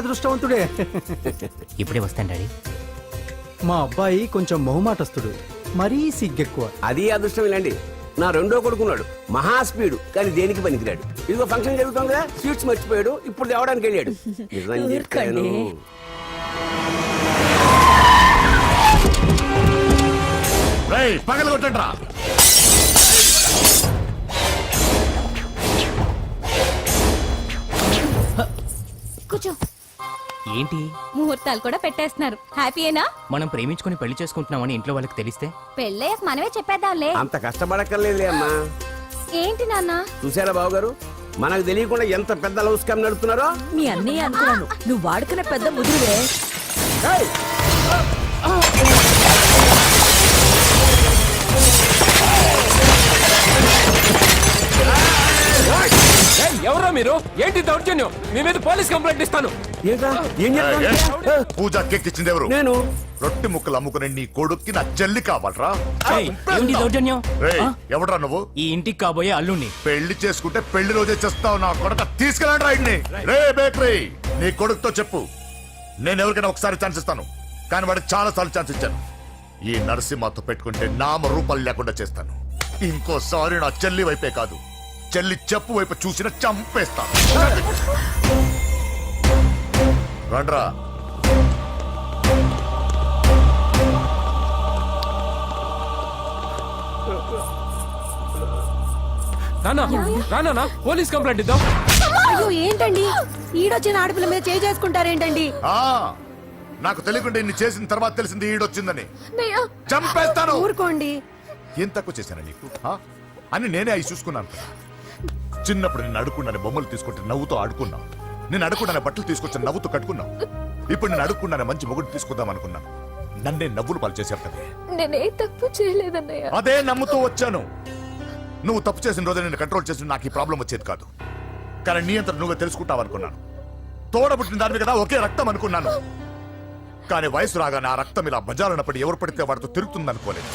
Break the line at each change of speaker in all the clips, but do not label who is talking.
అదృష్టవంతుడే.
ఇప్పుడే వస్తాను డాడీ.
మా అబ్బాయి కొంచెం మొహమాటస్తుడు, మరీ సిగ్గెక్కువ.
అది అదృష్టం ఇలాండి. నా రెండో కొడుకున్నాడు, మహా స్పీడు, కానీ దేనికి పనికిరాడు. ఇదిగో ఫంక్షన్ జరుగుతుంది కదా, స్వీట్స్ మర్చిపోయాడు, ఇప్పుడు తేవడానికి వెళ్ళాడు. నిజం చెప్పాను.
పగల కొట్టండ్రా.
కూర్చో.
ఏంటి
ముహూర్తాలు కూడా పెట్టేస్తున్నారు. హ్యాపీయేనా?
మనం ప్రేమించుకుని పెళ్లి చేసుకుంటున్నామని ఇంట్లో వాళ్ళకి తెలిస్తే?
పెళ్ళయ్యాక మనమే చెప్పేద్దాంలే.
అంత కష్టపడక్కర్లేదులే అమ్మా.
ఏంటి నాన్న?
చూసారా బాబు గారు, మనకు తెలియకుండా ఎంత పెద్ద లవ్ స్కామ్ నడుపుతున్నారో.
మీ అన్నయ్య అనుకున్నాను, నువ్వు వాడుకునే పెద్ద ముదురువే.
ఎవరా మీరు? ఏంటి దౌర్జన్యం? మీ మీద పోలీస్ కంప్లైంట్ ఇస్తాను.
పూజ కేక్ ఇచ్చింది ఎవరు?
నేను.
రొట్టె ముక్కలు అమ్ముకునే నీ కొడుక్కి నా చెల్లి కావాలరా?
ఏంటి దౌర్జన్యం?
ఎవడరా నువ్వు?
ఈ ఇంటికి కాబోయే అల్లుణ్ణి.
పెళ్లి చేసుకుంటే పెళ్లి రోజే చేస్తావు నా కొడుక. తీసుకెళ్ళండి రైడ్ని. రే బేకరీ, నీ కొడుకుతో చెప్పు, నేను ఎవరికైనా ఒకసారి ఛాన్స్ ఇస్తాను, కానీ వాడికి చాలా సార్లు ఛాన్స్ ఇచ్చాను. ఈ నరసింహతో పెట్టుకుంటే నామ రూపాలు లేకుండా చేస్తాను. ఇంకోసారి నా చెల్లి వైపే కాదు, చెల్లి చెప్పు వైపు చూసిన చంపేస్తాను. రండ్రా.
రానా పోలీస్ కంప్లైంట్ ఇద్దాం.
అయ్యో ఏంటండి, ఈడొచ్చిన ఆడపిల్ల మీద చేసుకుంటారేంటండి?
నాకు తెలియకుండా ఇన్ని చేసిన తర్వాత తెలిసింది ఈడొచ్చిందని. చంపేస్తాను.
ఊరుకోండి.
ఏం తక్కువ చేశాను నీకు అని నేనే అవి చూసుకున్నాను. చిన్నప్పుడు నేను అడుక్కున్నాను బొమ్మలు తీసుకుంటే నవ్వుతో ఆడుకున్నావు. నేను అడుక్కున్నాను బట్టలు తీసుకొచ్చి నవ్వుతో కట్టుకున్నావు. ఇప్పుడు నేను అడుక్కున్నాను మంచి మొగుడు తీసుకుందాం అనుకున్నాను. నన్నే నవ్వులు పాలు చేశావు కదే.
నేనే తప్పు చేయలేదన్నయ్య.
అదే నమ్ముతూ వచ్చాను. నువ్వు తప్పు చేసిన రోజు నేను కంట్రోల్ చేసిన నాకు ఈ ప్రాబ్లం వచ్చేది కాదు. కానీ నీ అంతా నువ్వే తెలుసుకుంటావు అనుకున్నాను. తోడబుట్టిన దాని కదా ఒకే రక్తం అనుకున్నాను. కానీ వయసు రాగానే ఆ రక్తం ఇలా బజారునప్పుడు ఎవరు పడితే వాడితో తిరుగుతుంది అనుకోలేదు.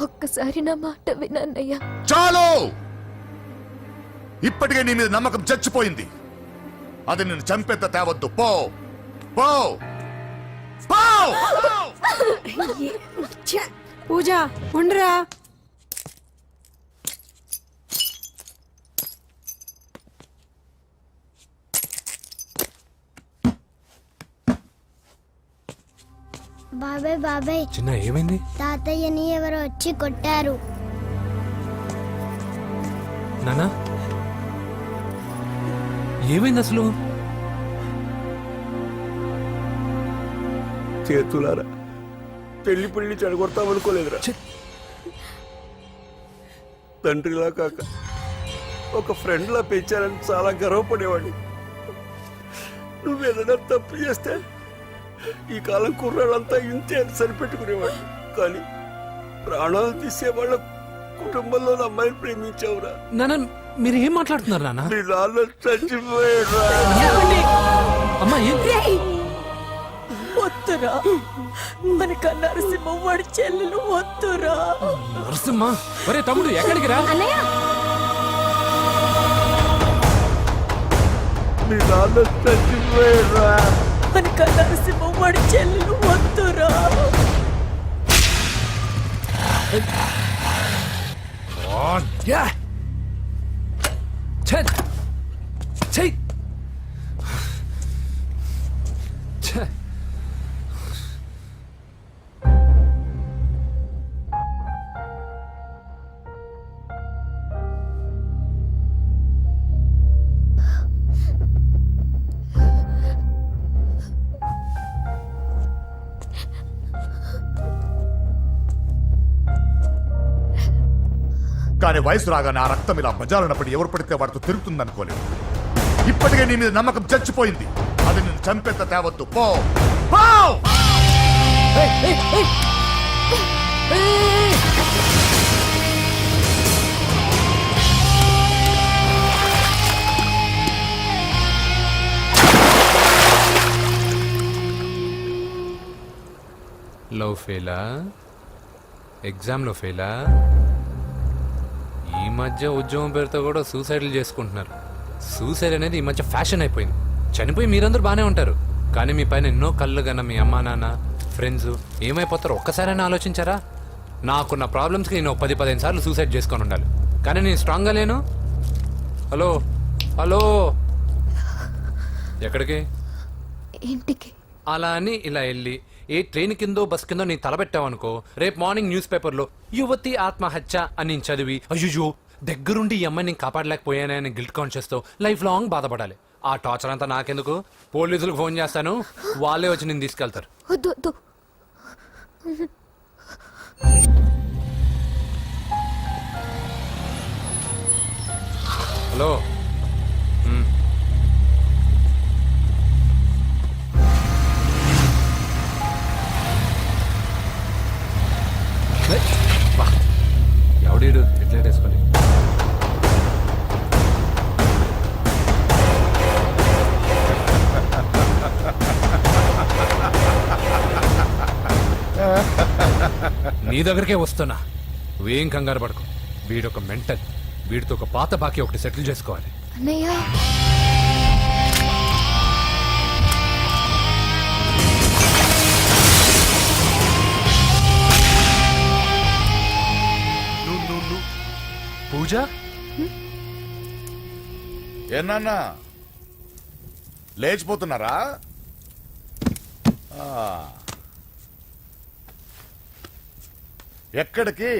ఒక్కసారి నా మాట వినన్నయ్యా.
చాలు. ఇప్పటికే నీ మీద నమ్మకం చచ్చిపోయింది. అది నిన్ను చంపేంత తేవద్దు. పో పో పో.
పూజ ఉండరా.
బాబాయ్ బాబాయ్,
చిన్న ఏమైంది?
తాతయ్యని ఎవరో వచ్చి కొట్టారు.
నానా ఏమైంది అసలు?
చేతులారా పెళ్లి పెళ్లి చెడగొడతామనుకోలేదురా. తండ్రిలా కాక ఒక ఫ్రెండ్లా పెంచారని చాలా గర్వపడేవాడిని. నువ్వేదైనా తప్పు చేస్తే ఈ కాలం కుర్రాళ్ళంతా ఇంతే అని సరిపెట్టుకునేవాడు. కానీ ప్రాణాలు తీసేవాళ్ళ కుటుంబంలో అమ్మాయిని ప్రేమించావురా.
నాన్న మీరు ఏం మాట్లాడుతున్నారు నాన్న?
నీ నాన్న చచ్చిపోయాడురా.
అమ్మా
వద్దురా, మనకు నరసింహ వాడి చెల్లెలు వద్దురా.
నరసింహ, ఒరే తమ్ముడు ఎక్కడికి రా.
నీ నాన్న చచ్చిపోయాడురా.
మనకు నరసింహ వాడి చెల్లెలు వద్దురా.
కానీ వయసు రాగానే ఆ రక్తం ఇలా బజారునప్పుడు ఎవరు పడితే వాడితో తిరుగుతుంది అనుకోలేదు. ఇప్పటికే నీ మీద నమ్మకం చచ్చిపోయింది. అది నిన్ను చంపేంత తేవద్దు. పో పో.
లవ్ ఫెయిలా? ఎగ్జామ్లో ఫెయిలా? ఈ మధ్య ఉద్యోగం పేరుతో కూడా సూసైడ్లు చేసుకుంటున్నారు. సూసైడ్ అనేది ఈ మధ్య ఫ్యాషన్ అయిపోయింది. చనిపోయి మీరందరూ బాగానే ఉంటారు, కానీ మీ పైన ఎన్నో కళ్ళు కన్నా మీ అమ్మా నాన్న ఫ్రెండ్స్ ఏమైపోతారో ఒక్కసారైనా ఆలోచించారా? నాకున్న ప్రాబ్లమ్స్కి నేను 10-15 సార్లు సూసైడ్ చేసుకొని ఉండాలి, కానీ నేను స్ట్రాంగ్గా లేను. హలో హలో, ఎక్కడికి?
ఇంటికి.
అలా అని ఇలా వెళ్ళి ఏ ట్రైన్ కిందో బస్ కిందో నీ తలబెట్టావనుకో, రేపు మార్నింగ్ న్యూస్ పేపర్లో యువతి ఆత్మహత్య అని నేను చదివి అయ్యో దగ్గరుండి ఈ అమ్మాయిని నేను కాపాడలేకపోయానని గిల్ట్ కాన్షియస్ తో లైఫ్ లాంగ్ బాధపడాలి. ఆ టార్చర్ అంతా నాకెందుకు? పోలీసులకు ఫోన్ చేస్తాను, వాళ్ళే వచ్చి నేను తీసుకెళ్తారు.
వద్దు వద్దు.
హలో. ఎవడీడు ఎట్లా వేసుకొని నీ దగ్గరికే వస్తున్నా. నువ్వేం కంగారు పడకు. వీడొక మెంటల్. వీడితో ఒక పాత బాకీ ఒకటి సెటిల్ చేసుకోవాలి.
అన్నయ్య
పూజ
ఏనా లేచిపోతున్నారా? ఆ. ఎక్కడికి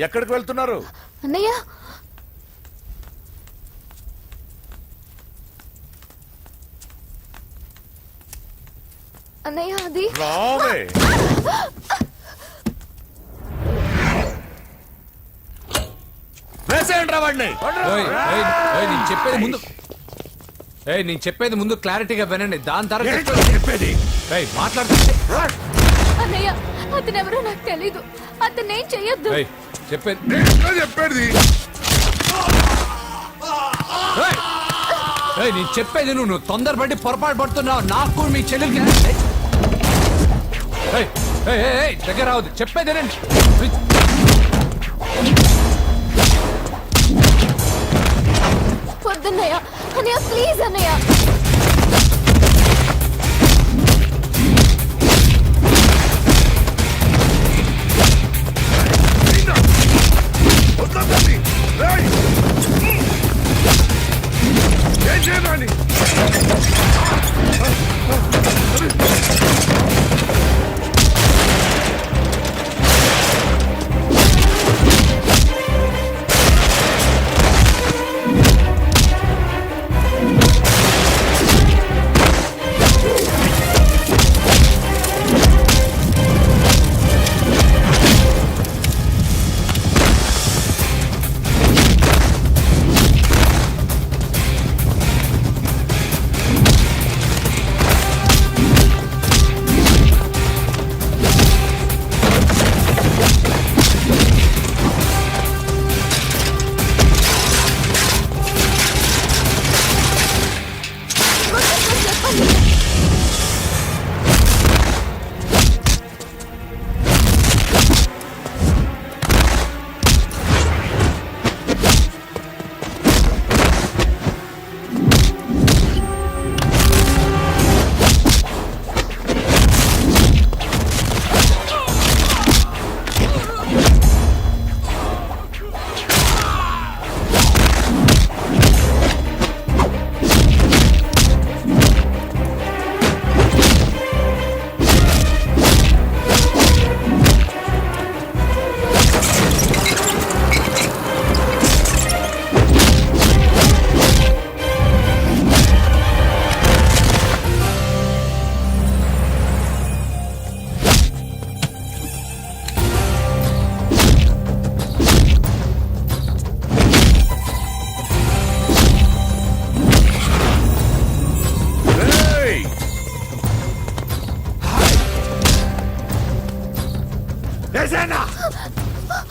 ఎక్కడికి వెళ్తున్నారు?
అన్నయ్య అన్నయ్య అది
రావే. వేసేయండి రా వాడిని.
నేను చెప్పేది ముందు క్లారిటీగా వినండి, దాని తర్వాత
చెప్పేది
మాట్లాడుతుంటే
అన్నయ్య అతనెవరో నాకు తెలీదు. అతనేం చెయ్యొద్దు.
చెప్పేది
నేను చెప్పేది నువ్వు తొందరపడి పొరపాటు పడుతున్నావు. నాకు మీ చెల్లెలకి దగ్గర రావద్దు. చెప్పేదేనండి.
వద్దన్నయ్య. అన్నయ్య ప్లీజ్ అన్నయ్య.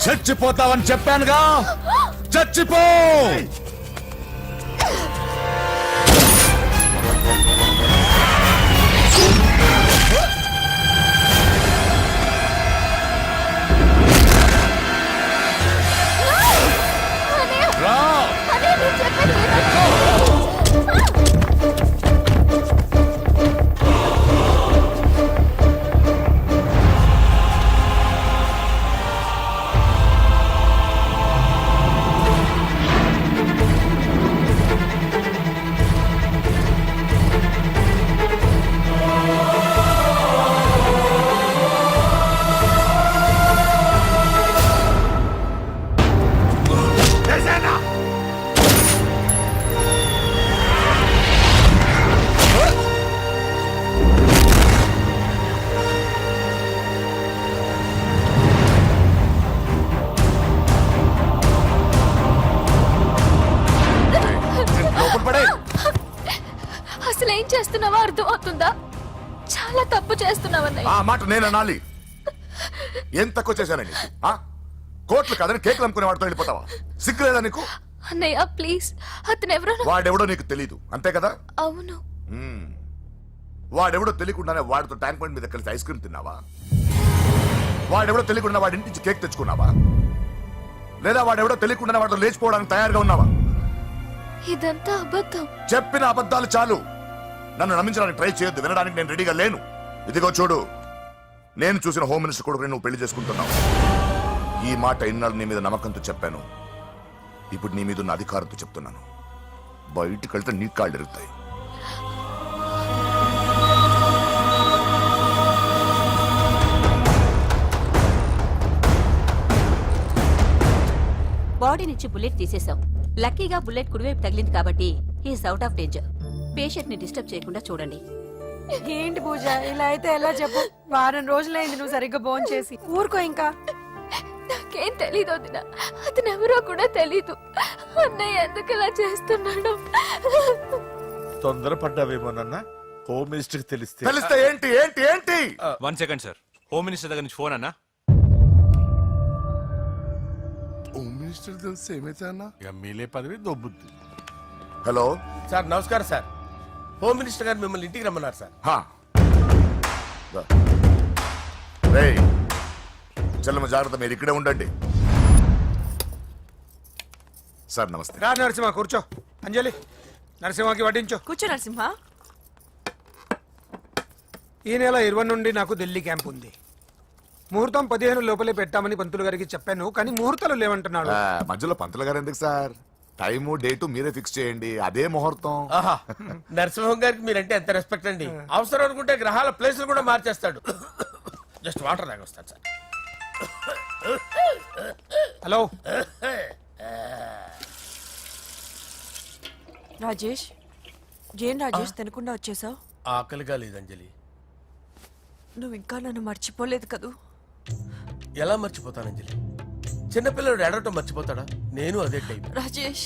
చచ్చిపోతావని చెప్పానుగా, చచ్చిపో.
నువ్వేం చేస్తున్నావో అర్థం అవుతుందా? చాలా తప్పు చేస్తున్నావు అన్నయ్య.
ఆ మాట నేను అనాలి. ఏం తక్కువ చేశానండి? కోట్లు కాదని కేకులు అమ్ముకునే వాడితో వెళ్ళిపోతావా? సిగ్గులేదా నీకు?
అన్నయ్య ప్లీజ్, అతను ఎవరో
వాడెవడో నీకు తెలీదు అంతే కదా?
అవును.
మ్మ్. వాడెవడో తెలియకుండానే వాడితో ట్యాంక్ బండ్ మీద కలిసి ఐస్ క్రీమ్ తిన్నావా? వాడెవడో తెలియకుండా వాడి ఇంటి నుంచి కేక్ తెచ్చుకున్నావా? లేదా వాడెవడో తెలియకుండానే వాడితో లేచిపోవడానికి తయారుగా ఉన్నావా?
ఇదంతా అబద్ధం.
చెప్పిన అబద్ధాలు చాలు. నన్ను నమ్మించడానికి ట్రై చేయొద్దు. వినడానికి నేను రెడీగా లేను. ఇదిగో చూడు, నేను చూసిన హోమ్ మినిస్టర్ కొడుకుని నువ్వు పెళ్లి చేసుకుంటున్నావు. ఈ మాట ఇన్నాళ్ళు నీ మీద నమ్మకంతో చెప్పాను. ఇప్పుడు నీ మీద ఉన్న అధికారంతో చెప్తున్నాను. బయటికి వెళ్తే నీ కాళ్ళు ఎరుగుతాయి.
బాడీ నుంచి బుల్లెట్ తీసేశాం. లక్కీగా బుల్లెట్ కుడివైపు తగిలింది కాబట్టి he's out of danger. Patient ని డిస్టర్బ్ చేయకుండా చూడండి.
ఏంటి పూజ, ఇలా అయితే ఎలా చెప్పు? వారం రోజులైంది నువ్వు సరిగ్గా భోజనం చేసి. ఊరుకో ఇంకా.
నాకేం తెలీదు వదిన, అతను ఎవరో కూడా తెలీదు. అన్నయ్య ఎందుకు ఇలా చేస్తున్నాడు?
తొందరపడ్డావేమోనన్న. హోమ్ మినిస్టర్ తెలిస్తే
తెలిస్తే ఏంటి ఏంటి ఏంటి?
1 సెకండ్ సార్, హోమ్ మినిస్టర్ దగ్గర నుంచి ఫోన్ అన్నా.
హోమ్ మినిస్టర్ తెలిస్తే ఏమైతే అన్న? ఎమ్మెల్యే పదవి దొబ్బుద్ది.
హలో
సార్ నమస్కారం సార్. హోమ్ మినిస్టర్ గారు మిమ్మల్ని ఇంటికి రమ్మన్నారు సార్.
చెల్లమ్మ జాగ్రత్త, మీరు ఇక్కడే ఉండండి. సార్ నమస్తే.
నరసింహ కూర్చో. అంజలి నరసింహకి వడ్డించు.
కూర్చో నరసింహ.
ఈ నెల 20 నుండి నాకు ఢిల్లీ క్యాంప్ ఉంది. ముహూర్తం 15 లోపలే పెట్టామని పంతులు గారికి చెప్పాను, కానీ ముహూర్తాలు లేవంటున్నాడు.
మధ్యలో పంతులు గారు ఎందుకు సార్? టైము డేటు మీరే ఫిక్స్ చేయండి, అదే ముహూర్తం.
నరసింహం గారికి మీరంటే ఎంత రెస్పెక్ట్ అండి. అవసరం అనుకుంటే గ్రహాల ప్లేసులు కూడా మార్చేస్తాడు. జస్ట్ వాటర్ తాగొస్తాడు సార్.
హలో
రాజేష్, ఏం రాజేష్ తినకుండా వచ్చేసావు?
ఆకలిగా లేదు అంజలి.
నువ్వు ఇంకా నన్ను మర్చిపోలేదు కదూ?
ఎలా మర్చిపోతాను అంజలి? చిన్నపిల్లడు ఏడవటం మర్చిపోతాడా? నేను అదే టైప్.
రాజేష్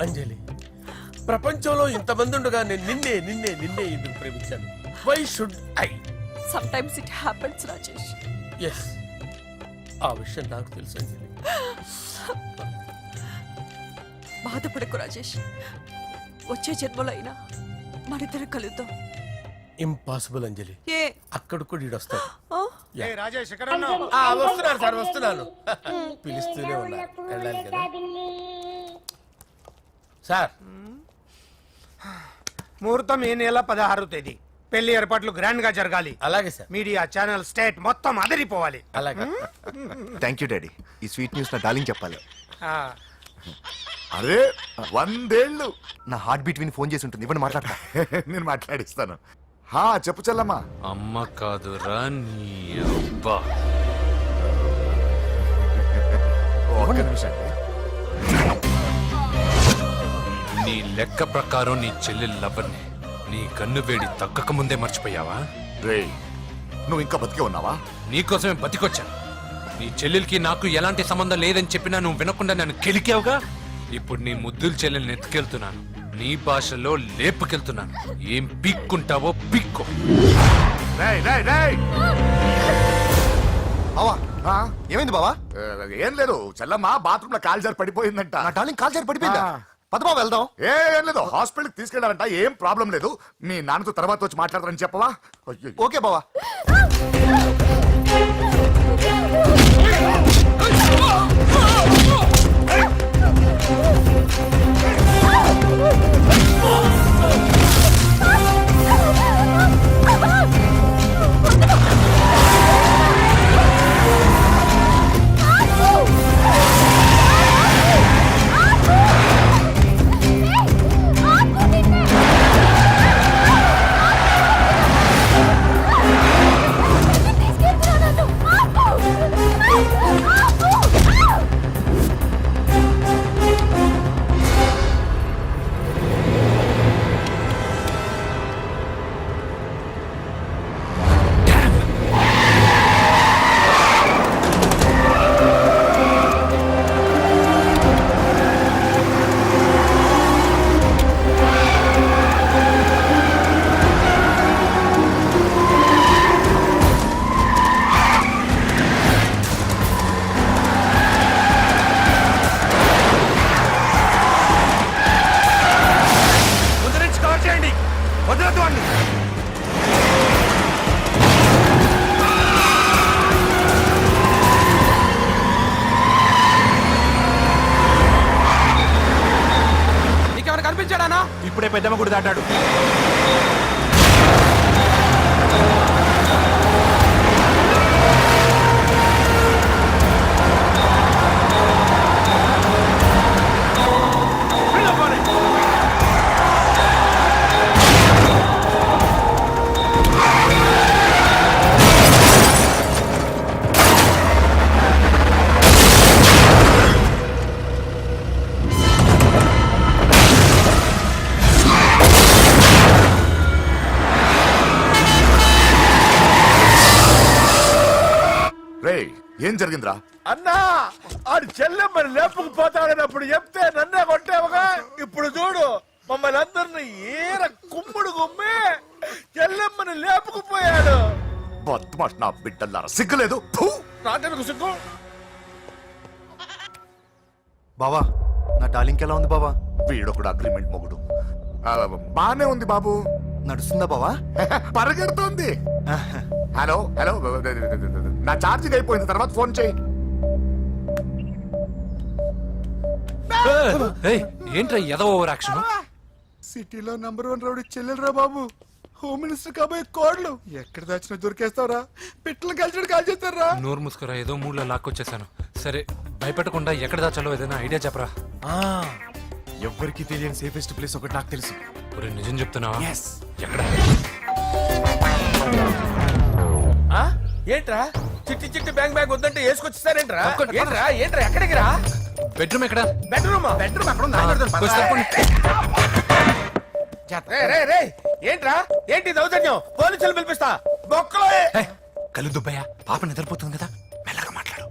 అంజలి, ప్రపంచంలో ఇంతమంది ఉండగా నేను నిన్నే నిన్నే నిన్నే ఎందుకు ప్రేమించాను? Why should I?
Sometimes it happens Rajesh.
Yes, ఆ విషయం నాకు తెలుసు అంజలి.
బాధపడకు రాజేష్, వచ్చే జన్మలో అయినా మనిద్దరం కలుద్దాం.
ఇంపాసిబుల్ అంజలి.
ఏ
అక్కడ కూడా ఈడు వస్తాడు.
ఆ?
రాజేష్
వస్తున్నాను సార్, వస్తున్నాను. పిలుస్తూనే ఉన్నారు, వెళ్ళాలి కదా సార్.
ముహూర్తం ఈ నెల 16వ తేదీ. పెళ్లి ఏర్పాట్లు గ్రాండ్ గా జరగాలి.
అలాగే సార్.
మీడియా ఛానల్ స్టేట్ మొత్తం అదిరిపోవాలి.
అలాగే.
Thank you daddy. ఈ స్వీట్ న్యూస్ నా డార్లింగ్ చెప్పాలి.
అరే 100 ఏళ్ళు.
నా హార్ట్ బీట్ విని ఫోన్ చేసి ఉంటుంది. ఇవ్వండి మాట్లాడతా.
నేను మాట్లాడిస్తాను. చెప్పు చెల్లమ్మా.
అమ్మ కాదురా నీ అబ్బా.
ఒక్క నిమిషం.
నీ లెక్క ప్రకారం నీ చెల్లెలు లవ్వర్ని నీ కన్ను వేడి తగ్గక ముందే మర్చిపోయావా?
రే, నువ్వు ఇంకా బతికే ఉన్నావా?
నీకోసమే బతికొచ్చాను. నీ చెల్లెలకి నాకు ఎలాంటి సంబంధం లేదని చెప్పినా నువ్వు వినకుండా నన్ను కెలికావుగా. ఇప్పుడు నీ ముద్దుల చెల్లెల్ని ఎత్తుకెళ్తున్నాను. నీ భాషలో లేపుకెళ్తున్నాను. ఏం పీక్కుంటావో పీక్కో.
రేయ్, రేయ్, రేయ్.
బావా ఏమైంది బావా?
ఏం లేదు, చెల్లమ్మ బాత్రూమ్ లో కాల్జారి పడిపోయిందంట.
నా డార్లింగ్ కాల్ చేరి పడిపోయిందా? పద బావ వెళ్దాం.
ఏం లేదు, హాస్పిటల్కి తీసుకెళ్ళాలంట. ఏం ప్రాబ్లం లేదు. మీ నాన్నతో తర్వాత వచ్చి మాట్లాడతారని చెప్పవా?
ఓకే బావా.
ఇప్పుడే పెద్దమ్మ గుడి దాటాడు.
రే ఏం జరిగిందిరా?
అన్నా ఆడు చెల్లెమ్మని లేపుకుపోతాడన్నప్పుడు చెప్తే నన్నే కొట్టావుగా. ఇప్పుడు చూడు మమ్మల్ని అందరిని ఏర కుమ్ముడు గుమ్మి చెల్లెమ్మని లేపుకుపోయాడు.
బద్మాష్ నా బిడ్డల్లారా, సిగ్గులేదు? ఫు!
నాకెందుకు సిగ్గు?
బావా నా డార్లింగ్ ఎలా ఉంది బావా?
వీడొకడు అగ్రిమెంట్ మొగుడు. బానే ఉంది బాబు.
నడుస్తుందా బావా?
పరిగెడుతుంది. హలో హలో, నా ఛార్జింగ్ అయిపోయింది, తర్వాత ఫోన్ చేయి.
ఏయ్, ఏంట్రా ఎదవ ఓవర్ యాక్షన్?
సిటీలో నంబర్ 1 రౌడీ చెల్లెలరా బాబు. హోమ్ మినిస్టర్ కాబోయే కోడ్లు ఎక్కడ దాచినా దొరికేస్తావరా? పిట్టలు కలిసి కాల్ చేస్తారా?
నోరు ముసుకురా, ఏదో మూడ్లో లాక్కొచ్చేసాను. సరే భయపెట్టకుండా ఎక్కడ దాచాలో ఏదైనా ఐడియా చెప్పరా.
ఎవ్వరికి తెలియని సేఫెస్ట్ ప్లేస్ ఒకటి నాకు తెలుసు.
ఒరే నిజం చెప్తున్నావా? ఎక్కడ?
ఆ? ఏంట్రా చిట్టి చిట్టి బ్యాంక్ బ్యాగ్ వద్దంటే వేసుకొచ్చిస్తారేంట్రా? ఏంట్రా ఏంట్రా ఎక్కడికి రా?
బెడ్రూమ్ ఎక్కడ?
బెడ్రూమ్ అక్కడ ఏంట్రా ఏంటి దౌర్జన్యం? పోలీసులు పిలిపిస్తా. బొక్కలో
కళ్ళు దుబ్బయ్యా, పాప నిద్రపోతుంది కదా, మెల్లగా మాట్లాడు.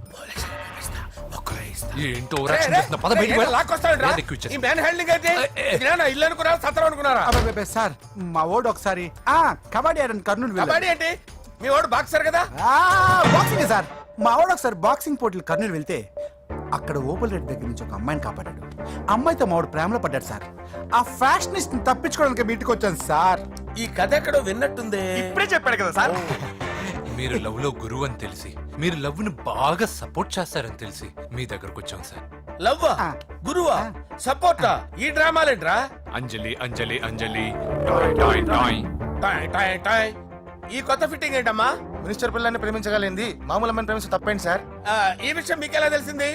ఏంటో ఓవర్ యాక్షన్ చేస్తున్నా, పద బయటికి వెళ్ళు.
లాక్కొస్తాడు
ఏది ఎక్కువ ఇచ్చేస్తా.
ఈ మ్యాన్ హ్యాండ్లింగ్ అయితే ఇదేనా ఇల్లు అనుకున్నారా సత్రం అనుకున్నారా?
సార్ మా ఓడు ఒకసారి కబడ్డీ ఆడని కర్నూలు
కబడ్డీ ఏంటి? మీ వాడు బాక్సర్ కదా?
Boxing sir. మా వాడు ఒకసారి బాక్సింగ్ పోటీలు కర్నూలు వెళ్తే అక్కడ ఓపెల్ రెడ్డి దగ్గర నుంచి ఒక అమ్మాయిని కాపాడాడు. అమ్మాయితో మా వాడు ప్రేమలో పడ్డాడు సార్. ఆ ఫ్యాషనిస్ట్ తప్పించుకోవడానికి మీటికి వచ్చాను సార్.
ఈ కథ ఎక్కడో విన్నట్టుంది.
ఇప్పుడే చెప్పాడు కదా సార్.
మీరు లవ్ లో గురువు అని తెలిసి, మీరు లవ్ ని బాగా సపోర్ట్ చేస్తారని తెలిసి మీ దగ్గరకు వచ్చాం సార్.
లవ్వా గురువా సపోర్టా? ఈ డ్రామాలేంట్రా?
అంజలి అంజలి అంజలి టాయ్ టాయ్ టాయ్.
టాయ్ టాయ్ టాయ్. ఈ కొత్త ఫిట్టింగ్ ఏంటమ్మా?
మినిస్టర్ పిల్లని ప్రేమించగలిగింది మామూలు అమ్మని ప్రేమించి తప్పేంటి సార్?
ఈ విషయం మీకెలా తెలిసింది?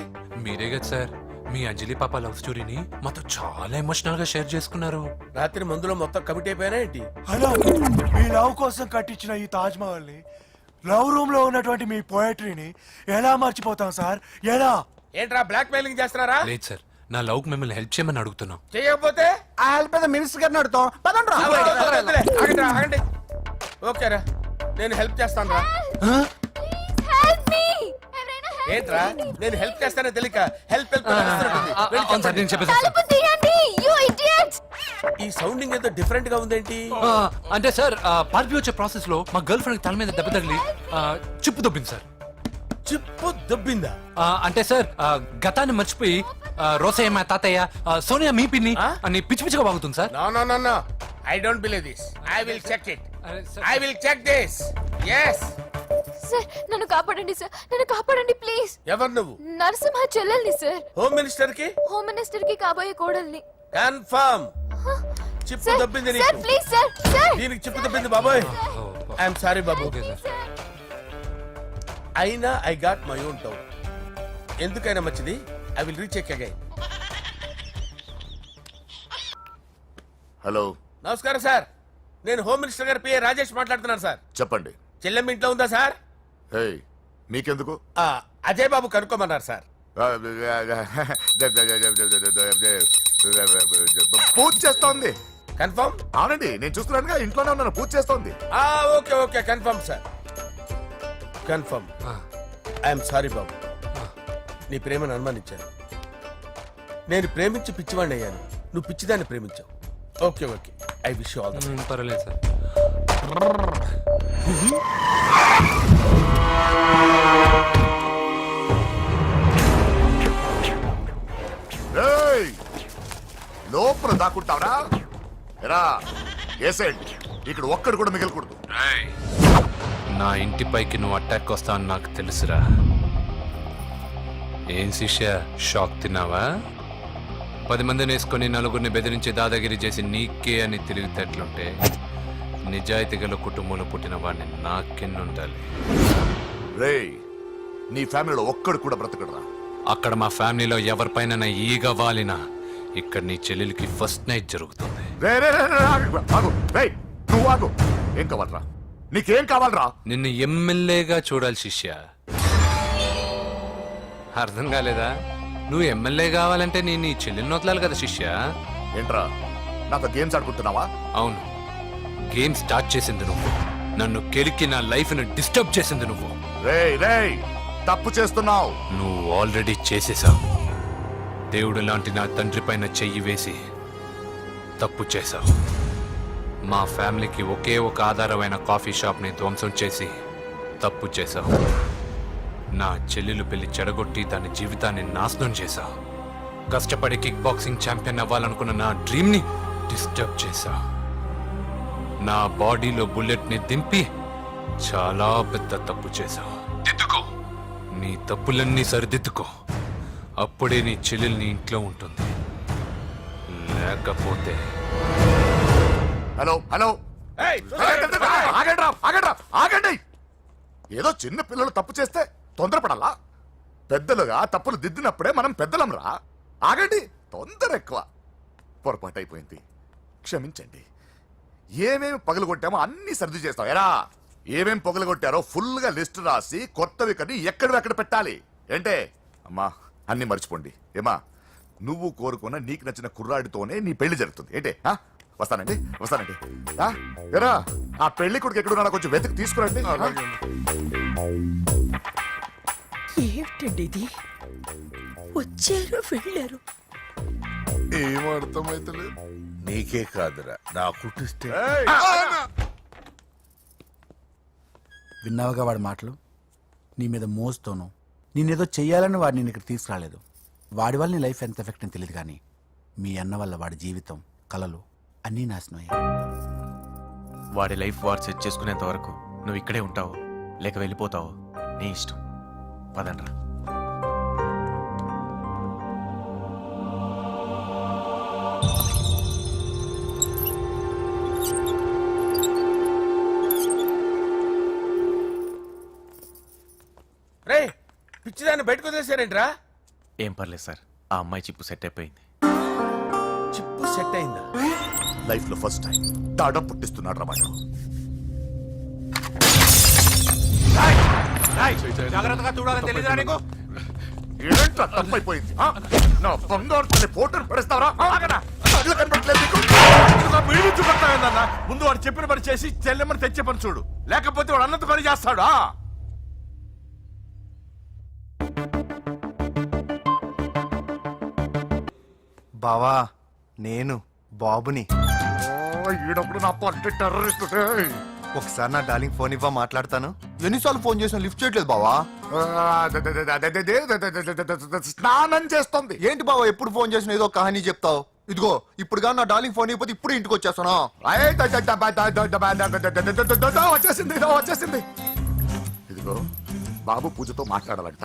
మీరే కదా సార్ మీ అంజలి పాప లవ్ స్టోరీని మాతో చాలా ఎమోషనల్ గా షేర్ చేసుకున్నారు.
రాత్రి మందులో మొత్తం కమిటీ అయిపోయినా ఏంటి?
హలో, మీ లవ్ కోసం కట్టించిన ఈ తాజ్ మహల్ ని, లవ్ రూమ్ లో ఉన్నటువంటి మీ పోయట్రీని ఎలా మర్చిపోతాం సార్? ఎలా?
ఏంట్రా బ్లాక్ మెయిలింగ్ చేస్తున్నారా?
లేదు సార్, నా లవ్ కి మిమ్మల్ని హెల్ప్ చేయమని అడుగుతున్నాం.
చేయకపోతే
ఆ హెల్ప్ ఏదో మినిస్టర్ గారిని అడుగుతాం. పదండి రా.
వద్దులే, ఆగండి రా, ఆగండి. ఓకేరా, నేను హెల్ప్ చేస్తాను రా. ఏంట్రా నేను హెల్ప్ చేస్తానో తెలియక హెల్ప్ హెల్ప్
అవును సార్, నేను చెప్పేది సార్.
ఈ సౌండింగ్ ఏదో డిఫరెంట్ గా ఉందేంటి?
అంటే సార్ పార్టీ వచ్చే ప్రాసెస్ లో మా గర్ల్ ఫ్రెండ్ తల మీద దెబ్బ తగిలి చిప్పు దొబ్బింది సార్.
చిప్పు దొబ్బిందా?
అంటే సార్ గతాన్ని మర్చిపోయి రోసయ్య మా తాతయ్య, సోనియా మీ పిన్ని అని పిచ్చి పిచ్చిగా బాగుతుంది sir.
No I don't believe this. I will check it. I will check this. yes
sir నన్ను కాపాడండి సార్, నన్ను కాపాడండి ప్లీజ్.
ఎవరు నువ్వు?
నరసింహ చెల్లెల్ని సార్.
హోమ్ మినిస్టర్ కి?
హోమ్ మినిస్టర్ కి కాబోయే కోడల్ని.
కన్ఫర్మ్. చిప్పు దొబ్బింది
సార్
నీకు.
Please sir. సార్
దీనికి చిప్పు దొబ్బింది బాబోయ్. ఐఎమ్ సారీ బాబు.
Okay sir.
అయినా I got my own doubt. ఎందుకైనా మంచిది, I will recheck again.
Hello,
నమస్కారం సార్, నేను హోమ్ మినిస్టర్ గారి పిఏ రాజేష్ మాట్లాడుతున్నాను సార్.
చెప్పండి.
చెల్లెమ్మ ఇంట్లో ఉందా సార్?
హే, మీకెందుకు?
అజయ్ బాబు కనుక్కోమన్నారు సార్.
పూజ చేస్తోంది.
కన్ఫర్మ్?
అవునండి, నేను చూస్తున్నానుగా, ఇంట్లోనే ఉన్నాను, పూజ చేస్తోంది.
Okay okay confirm sir, confirm. I'm sorry బాబు, నీ ప్రేమను అనుమానించాను. నేను ప్రేమించి పిచ్చివాడిని అయ్యాను, నువ్వు పిచ్చిదాన్ని ప్రేమించావు. Okay okay, I wish you all the best.
పర్వాలేదు సార్.
ఏయ్, లోపల దాక్కుంటావరా? ఎరా ఏసేంటి, ఇక్కడ ఒక్కడు కూడా మిగలకూడదు.
నా ఇంటి పైకి నువ్వు అటాక్ వస్తావని నాకు తెలుసురా. ఏం శిష్య, షాక్ తిన్నావా? 10 మందిని వేసుకొని నలుగురిని బెదిరించి దాదాగిరి చేసి నీకే అని తెలివితేటలుంటే నిజాయితీ గల కుటుంబంలో పుట్టిన వాడిని నాకెన్నుండాలి.
రేయ్, నీ ఫ్యామిలీలో ఒక్కడు కూడా బ్రతకడరా.
అక్కడ మా ఫ్యామిలీలో ఎవరిపైన ఈగ వాలినా ఇక్కడ నీ చెల్లెలికి ఫస్ట్ నైట్ జరుగుతుంది.
రే రే రే రే, ఆగు, ఆగు. రేయ్, నువ్వు ఆగు. ఏం కావాలరా? నీకేం కావాలరా?
నిన్ను ఎమ్మెల్యేగా చూడాలి శిష్య. అర్థం కాలేదా? నువ్వు ఎమ్మెల్యే కావాలంటే నేను నీ చెల్లెల్ని వదలాలి కదా శిష్య.
ఏంట్రా, నాతో గేమ్స్ ఆడుకుంటున్నావా?
అవును, గేమ్ స్టార్ట్ చేసింది నువ్వు. నన్ను కెలికి నా లైఫ్ ను డిస్టర్బ్ చేసింది నువ్వు.
రేయ్ రేయ్, తప్పు చేస్తున్నావు.
నువ్వు ఆల్రెడీ చేసేసావు. దేవుడు లాంటి నా తండ్రి పైన చెయ్యి వేసి తప్పు చేశావు. మా ఫ్యామిలీకి ఒకే ఒక ఆధారమైన కాఫీ షాప్ ని ధ్వంసం చేసి తప్పు చేశావు. నా చెల్లెలు పెళ్లి చెడగొట్టి దాని జీవితాన్ని నాశనం చేశావు. కష్టపడి కిక్ బాక్సింగ్ ఛాంపియన్ అవ్వాలనుకున్న నా డ్రీమ్ ని డిస్టర్బ్ చేశావు. నా బాడీలో బుల్లెట్ ని దింపి చాలా పెద్ద తప్పు చేశావు. దిద్దుకో, నీ తప్పులన్నీ సరిదిద్దుకో. అప్పుడే నీ చెల్లెలు నీ ఇంట్లో ఉంటుంది. లేకపోతే
హలో హలో, ఆగండి రా, ఆగండి రా, ఆగండి. ఏదో చిన్న పిల్లలు తప్పు చేస్తే తొందరపడాలా? పెద్దలుగా తప్పులు దిద్దినప్పుడే మనం పెద్దలం రా. ఆగండి, తొందర ఎక్కువ. పొరపాటు అయిపోయింది, క్షమించండి. ఏమేమి పగలగొట్టామో అన్ని సర్ది చేస్తాం. ఎరా, ఏమేం పగలగొట్టారో ఫుల్ గా లిస్ట్ రాసి కొత్తవి కని ఎక్కడ పెట్టాలి. ఏంటే అమ్మా, అన్ని మర్చిపోండి. ఏమా, నువ్వు కోరుకున్న నీకు నచ్చిన కుర్రాడితోనే నీ పెళ్లి జరుగుతుంది. ఏంటే వస్తానండి, వస్తానండి. ఎరా, ఆ పెళ్లి కొడుకు ఎక్కడున్నా కొంచెం వెతికి తీసుకురండి.
ఏమిటండి ఇది? వచ్చారు వెళ్ళారు.
ఏం అర్థమైతలేదు.
నీకే కాదురా, నా కుట్టిస్తే
విన్నావుగా వాడి మాటలు? నీ మీద మోస్తోను నేనేదో చెయ్యాలని వాడిని నేను ఇక్కడ తీసుకురాలేదు. వాడి వల్ల నీ లైఫ్ ఎంత ఎఫెక్ట్ అని తెలియదు, కానీ మీ అన్న వల్ల వాడి జీవితం, కలలు అన్నీ నాశనం అయ్యాయి.
వాడి లైఫ్ వాడు సెట్ చేసుకునేంత వరకు నువ్వు ఇక్కడే ఉంటావు, లేక వెళ్ళిపోతావు, నీ ఇష్టం. పదండ్రా.
రే, పిచ్చిదాన్ని బయటకు వదిలేసారేంట్రా?
ఏం పర్లేదు సార్, ఆ అమ్మాయి చిప్పు సెట్ అయిపోయింది.
చిప్పు సెట్ అయిందా?
లైఫ్ లో ఫస్ట్ టైం తాడ పుట్టిస్తున్నాడు రా.
జాగ్రత్తగా చూడాలని తెలియదురా నీకు?
ఏంట్రా తప్పైపోయింది? నా బంగారు తల్లి ఫోటోలు పడేస్తావరా? కనపట్లేదు నీకు?
ముందు వాడు చెప్పిన పని చేసి చెల్లెమ్మని తెచ్చే పని చూడు, లేకపోతే వాడు అన్నది పని చేస్తాడు.
బావా, నేను బాబుని.
ఈడప్పుడు నా పట్టి టెర్రరిస్ట్.
ఒకసారి నా డార్లింగ్ ఫోన్ ఇవ్వ, మాట్లాడతాను. ఎన్నిసార్లు ఫోన్ చేసినా లిఫ్ట్ చేయట్లేదు బావా.
స్నానం చేస్తుంది.
ఏంటి బావా, ఎప్పుడు ఫోన్ చేసినా ఏదో కహానీ చెప్తావు. ఇదిగో ఇప్పుడు నా డార్లింగ్ ఫోన్ ఇవ్వకపోతే ఇప్పుడు ఇంటికి వచ్చేస్తాను.
వచ్చేసింది. ఇదిగో బాబు పూజతో మాట్లాడాలంట.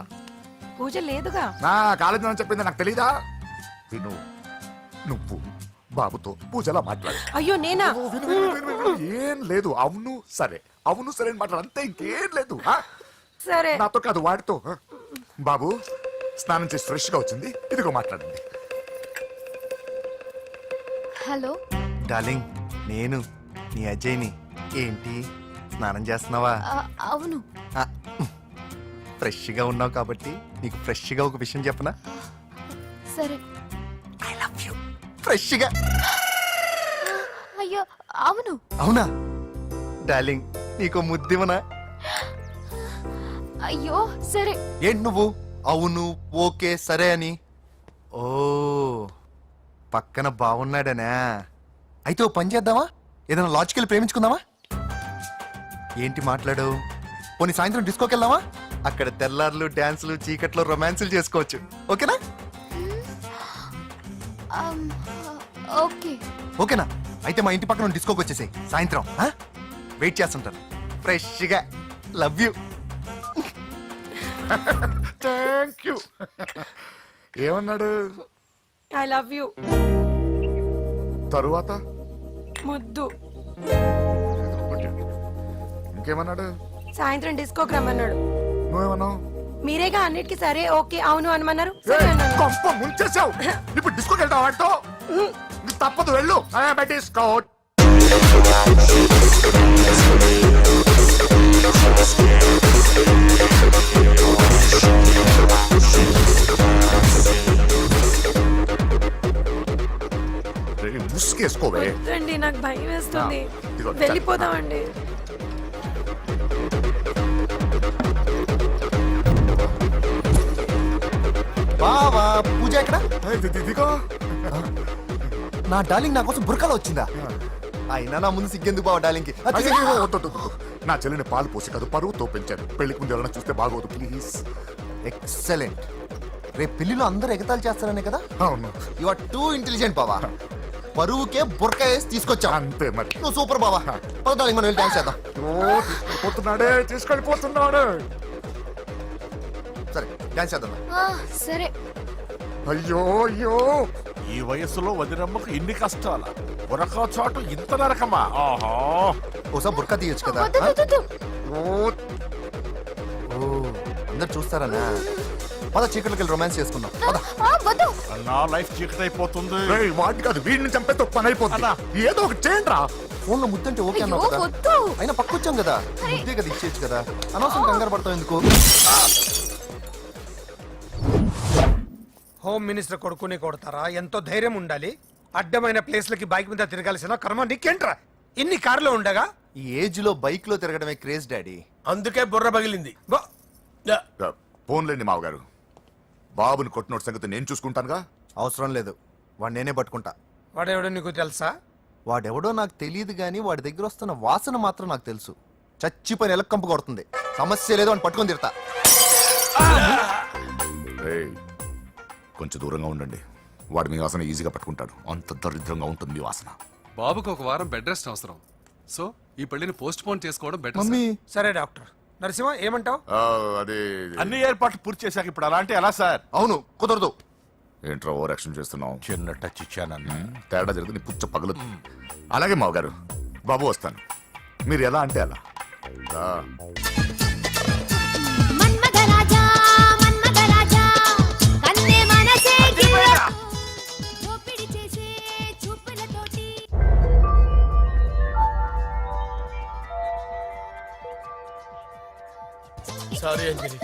పూజ లేదుగా.
నా కాలేజీ అని చెప్పింది నాకు తెలీదా? విను, నువ్వు బాబుతో పూజలా మాట్లాడు.
అయ్యో నేనా?
ఏం లేదు. అవును సరే, అవును సరే అని మాట్లాడు, అంతే, ఇంకేం లేదు.
సరే,
నాతో కాదు, వాడితో. బాబు స్నానం చేసి ఫ్రెష్ గా వచ్చింది, ఇదిగో మాట్లాడండి.
హలో
డార్లింగ్, నేను నీ అజయ్ని. ఏంటి స్నానం చేస్తున్నావా?
అవును.
ఫ్రెష్ గా ఉన్నావు కాబట్టి నీకు ఫ్రెష్ గా ఒక విషయం చెప్పనా?
సరే.
I love you. ఫ్రెష్ గా.
అయ్యో అవును.
అవునా డార్లింగ్, నీకు ముద్దివనా?
అయ్యో సరే.
ఏంటి నువ్వు అవును ఓకే సరే అని? ఓ, పక్కన బాగున్నాడనా? అయితే ఓ పని చేద్దామా, ఏదైనా లాజికల్ ప్రేమించుకుందామా? ఏంటి మాట్లాడు? పోనీ సాయంత్రం డిస్కోకి వెళ్దామా? అక్కడ తెల్లార్లు డాన్సులు, చీకట్లో రొమాన్సులు చేసుకోవచ్చు. ఓకేనా?
ఓకే.
ఓకేనా? అయితే మా ఇంటి పక్కన డిస్కోకి వచ్చేసాయి సాయంత్రం. వెయిట్ చేస్తుంటాను ఫ్రెష్గా. Love you.
Thank you. ఏమన్నాడు?
I love you.
తరువాత
ముద్దు.
ఇంకేమన్నాడు?
సాయంత్రం డిస్కోకి రమ్మన్నాడు.
నువ్వేమన్నావు?
మీరేగా అన్నిటికీ సరే ఓకే అవును అనమన్నారు. సరే అన్నాను.
కొంప ముంచేసావు. ఇప్పుడు డిస్కోకి వెళ్తావు వాటితో? తప్పదు, వెళ్ళు. డిస్కో. ముసుకేసుకోవే.
వద్దండి, నాకు భయం వేస్తుంది.
ఇదిగో,
వెళ్ళిపోదామండి.
బావా పూజ ఎక్కడ?
ఇదిగో.
నా డార్లింగ్ నా కోసం బుర్కాలో వచ్చిందా? అయినా నా ముందు సిగ్గెందుకు బావ డార్లింగ్ కి?
అయ్యో, వద్దు. నా చెల్లిని పాలు పోసి కాదు పరువుతో పెంచాను. పెళ్లికి ముందు ఎవరైనా చూస్తే బాగోదు ప్లీజ్.
ఎక్సలెంట్. రేపు పెళ్లిలో అందరూ ఎగతాళి చేస్తారనే కదా?
అవును.
యు ఆర్ టూ ఇంటెలిజెంట్ బావా. పరువుకే బుర్కా వేసి తీసుకొచ్చా.
అంతే మరి.
నువ్వు సూపర్ బావా. పద డార్లింగ్, మనం వెళ్ళి డాన్స్ చేద్దాం.
తీసుకెళ్ళిపోతున్నాడే.
సరే డాన్స్ చేద్దాం.
సరే.
అయ్యో అయ్యో,
ఈ వయస్సులో వదినమ్మకు ఇన్ని కష్టాల ఒరక చాటు ఇంత నరకమా? ఆహా,
ఓసారి బుర్కా తీయొచ్చు కదా.
వద్దు, వద్దు, వద్దు.
ఓ అందరు చూస్తారనా? పద చీకట్లోకి వెళ్ళి రొమాన్స్ చేసుకుందాం. పద.
వద్దు.
నా లైఫ్ చీకటైపోతుంది.
వాటి కాదు, వీడిని చంపేతో పని అయిపోతుంది. ఏదో ఒకటి చేయండి రా.
ఫోన్ లో ముద్దంటే ఓకే అన్నావు కదా.
వద్దు.
అయినా పక్కొచ్చాం కదా, ముద్దే కదా ఇచ్చేయచ్చు కదా. అనవసరం కంగారు పడతావు ఎందుకు?
హోమ్ మినిస్టర్ కొడుకుని కొడతారా? ఎంతో ధైర్యం ఉండాలి. అడ్డమైన ప్లేస్లకి బైక్ మీద తిరగాల్సిన కర్మ నీకేంట్రా? ఇన్ని కార్లో ఉండగా
ఈ ఏజ్ లో బైక్ లో తిరగడమే క్రేజ్ డాడీ.
అందుకే బుర్ర పగిలింది.
ఫోన్లేండి మావగారు. బాబుని కొట్టినోటి సంగతి నేను చూసుకుంటానుగా.
అవసరం లేదు, వాడు నేనే పట్టుకుంటా.
వాడెవడో నీకు తెలుసా?
వాడెవడో నాకు తెలియదు కానీ వాడి దగ్గర వస్తున్న వాసన మాత్రం నాకు తెలుసు. చచ్చిపోయిన ఎలక కంపు కొడుతుంది. సమస్య లేదు అని పట్టుకొని తిడతా.
కొంచెం దూరంగా ఉండండి. వాడు మీ వాసన ఈజీగా పట్టుకుంటాడు. అంత దరిద్రంగా ఉంటుంది మీ వాసన.
బాబుకు ఒక వారం బెడ్ రెస్ట్ అవసరం. సో ఈ పెళ్లిని పోస్ట్ పోన్ చేసుకోవడం బెటర్.
మమ్మీ
సరే డాక్టర్. నరసింహ ఏమంటావు?
అదే
అన్ని ఏర్పాట్లు పూర్తి చేశాక ఇప్పుడు అలాంటి ఎలా సార్?
అవును కుదరదు.
ఏంట్రా ఓవర్ యాక్షన్ చేస్తున్నావు?
చిన్న టచ్ ఇచ్చానన్నా.
తేడా జరిగితే నీ పుచ్చ పగలు. అలాగే మావగారు, బాబు వస్తాను. మీరు ఎలా అంటే అలా.
సారీ అంజలి,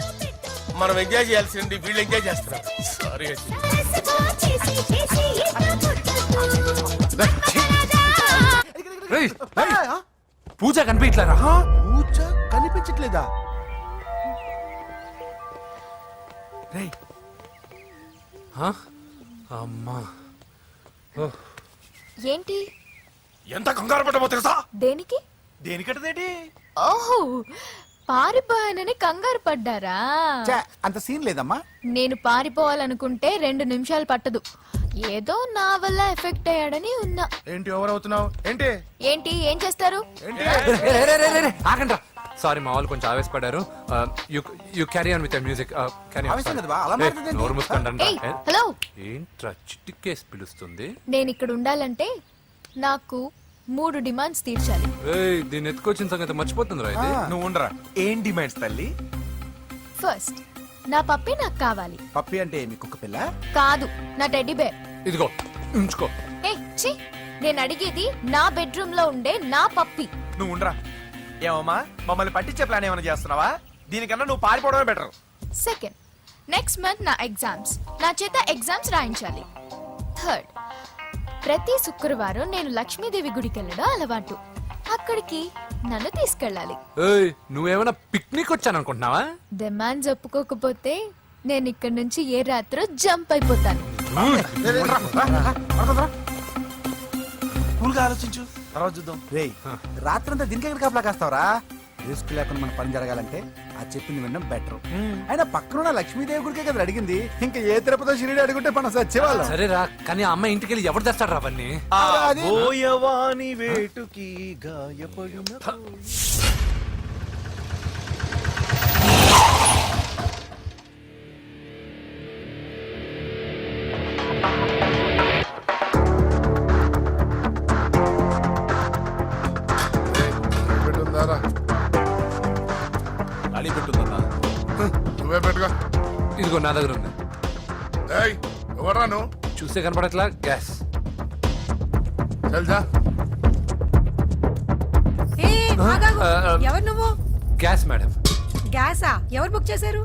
మనం ఎంజాయ్ చేయాల్సింది వీళ్ళు ఎంజాయ్ చేస్తున్నారు. సారీ అంజలి.
పూజ కనిపించలేరా?
పూజ కనిపించట్లేదా?
అమ్మా
ఏంటి?
ఎంత కంగారు పడ్డమో తెలుసా?
దేనికి?
దేనికంటదేంటి?
ఓహో, పారిపోయానని కంగారు పడ్డారా?
ఛే, అంత సీన్ లేదమ్మా.
నేను పారిపోవాలనుకుంటే 2 నిమిషాలు పట్టదు. ఏదో నా వల్ల ఎఫెక్ట్ అయ్యాడని ఉన్నా.
ఏంటి ఓవర్ అవుతున్నావు? ఏంటి
ఏంటి ఏం చేస్తారు?
ఆగండి. సారీ, మా వాళ్ళు కొంచెం ఆవేశపడ్డారు. You carry on with music.
ఆవేశం లేదు బా, అలా మాట్లాడేదేంటి?
నోరు మూసుకోండి.
ఏయ్, హలో.
ఏంట్రా చిట్టికేసి పిలుస్తుంది?
నేను ఇక్కడ ఉండాలంటే నాకు 3 డిమాండ్స్ తీర్చాలి.
దీన్ని ఎత్తుకొచ్చిన సంగతి మర్చిపోతుందిరా ఇది.
నువ్వు ఉండరా. ఏం డిమాండ్స్ తల్లి?
ఫస్ట్, నా పప్పి నాకు కావాలి.
పప్పి అంటే మీ కుక్క పిల్ల?
కాదు, నా టెడ్డీ బేర్.
ఇదిగో ఉంచుకో.
ఛీ, నేను అడిగేది నా బెడ్రూమ్ లో ఉండే నా పప్పి.
నువ్వు ఉండరా. ఏమమ్మా, మమ్మల్ని పట్టించే ప్లాన్ ఏమైనా చేస్తున్నావా? దీనికన్నా నువ్వు పారిపోవడమే బెటర్.
సెకండ్, నెక్స్ట్ మంత్ నా ఎగ్జామ్స్, నా చేత ఎగ్జామ్స్ రాయించాలి. థర్డ్, ప్రతి శుక్రవారం నేను లక్ష్మీదేవి గుడికి వెళ్ళడం అలవాటు. అక్కడికి నన్ను తీసుకెళ్ళాలి.
నువ్వేమైనా పిక్నిక్ వచ్చాననుకుంటున్నావా?
డిమాండ్స్ ఒప్పుకోకపోతే నేను ఇక్కడ నుంచి ఏ రాత్రో జంప్ అయిపోతాను.
కూల్గా ఆలోచించు, తర్వాత చూద్దాం.
రేయ్, రాత్రంతా దీనికి ఎక్కడ కాపలా కాస్తావరా? రిస్క్ లేకుండా మన పని జరగాలంటే ఆ చెప్పింది వినడం బెటర్. అయినా పక్కన లక్ష్మీదేవి గుడికే కదా అడిగింది. ఇంకా ఏ తిరుపతి షిరిడి అడుగుంటే మనం సచ్చేవాళ్ళం.
సరేరా, కానీ ఆ అమ్మాయి ఇంటికి వెళ్ళి ఎవరు తెస్తాడు రా అవన్నీ?
బోయవాని వేటుకి గాయపడిన
ఇదిగో నా దగ్గర ఉంది.
ఏయ్ ఎవరాను
చూస్తే కనపడట్లా గ్యాస్.
చల్జా
ఏ, ఆగాగు. ఎవరు నువ్వు?
Gas madam.
గ్యాసా? ఎవరు బుక్ చేశారు?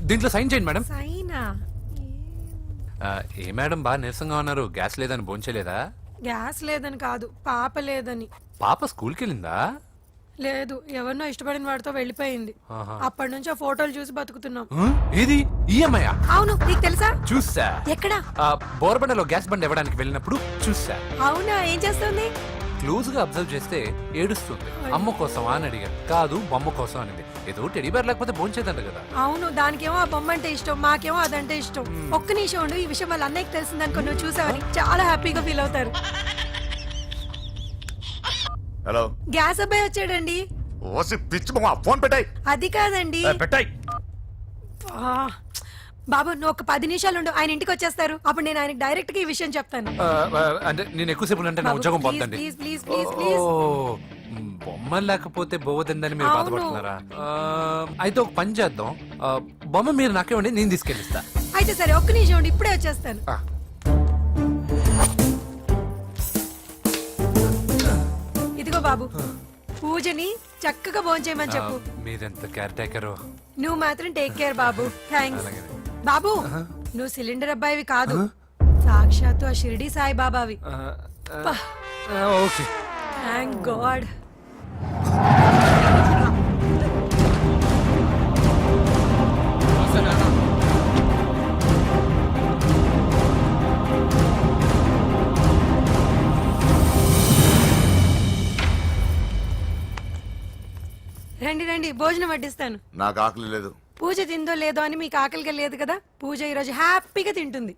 దీంట్లో సైన్ చేయండి మేడం.
సైనా?
ఏ మేడం బాగా నీరసంగా ఉన్నారు, గ్యాస్ లేదని భోంచలేదా?
గ్యాస్ లేదని కాదు, పాప లేదని.
పాప స్కూల్కి వెళ్ళిందా?
లేదు, ఎవరినో ఇష్టపడిన వాడితో వెళ్ళిపోయింది.
ఆహా.
అప్పటి నుంచి ఆ ఫోటోలు చూసి బతుకుతున్నాం.
ఏది ఈఎంఐ?
అవును, నీకు తెలుసా?
చూసా.
ఎక్కడా?
బోర్బండలో గ్యాస్ బండ్ ఇవ్వడానికి వెళ్ళినప్పుడు చూసా.
అవునా, ఏం చేస్తుంది?
క్లోజ్ గా అబ్జర్వ్ చేస్తే ఏడుస్తుంది. అమ్మ కోసం అని అడిగాను. కాదు బొమ్మ కోసం అనేది. ఏదో టెడీబేర్ లేకపోతే భోంచేదంట కదా.
అవును, దానికేమో ఆ బొమ్మ అంటే ఇష్టం, మాకేమో అదంటే ఇష్టం. ఒక్క నిమిషం ఉండు, ఈ విషయం వాళ్ళ అన్నయ్యకి తెలిసిందనుకో, నువ్వు చూసావని చాలా హ్యాపీగా ఫీల్ అవుతారు.
హలో,
గ్యాస్ అబ్బాయి వచ్చాడండి.
ఓసి పిచ్చి మొహం, ఫోన్ పెట్టాయి.
అది కాదండి.
పెట్టాయి.
ఆ, బాబు నువ్వు ఒక 10 నిమిషాలు ఉండు, ఆయన ఇంటికి వచ్చేస్తారు. అప్పుడు నేను ఆయనకి డైరెక్ట్ గా ఈ విషయం చెప్తాను.
అంటే నేను ఎక్కువసేపు అంటే నా ఉద్యోగం పోతుందండి.
Please please please please.
బొమ్మ లేకపోతే బోవదందని మీరు
అవును.
బాధపడుతున్నారా? అయితే ఒక పని చేద్దాం. బొమ్మ మీరు నాకేమండి, నేను తీసుకెళ్ళిస్తా.
అయితే సరే, ఒక్క నిమిషం ఉండి ఇప్పుడే వచ్చేస్తాను. ఇదిగో బాబు, పూజని చక్కగా భోంచేయమని చెప్పు.
మీరెంత కేర్ టేకరు.
నువ్వు మాత్రం టేక్ కేర్ బాబు. థ్యాంక్స్ బాబు. నువ్వు సిలిండర్ అబ్బాయివి కాదు, సాక్షాత్తు ఆ షిరిడి సాయి బాబావి.
Okay,
thank God. రండి రండి, భోజనం వడ్డిస్తాను.
నాకు ఆకలి లేదు.
పూజ తిందో లేదో అని మీకు ఆకలిగా లేదు కదా. పూజ ఈరోజు హ్యాపీగా తింటుంది.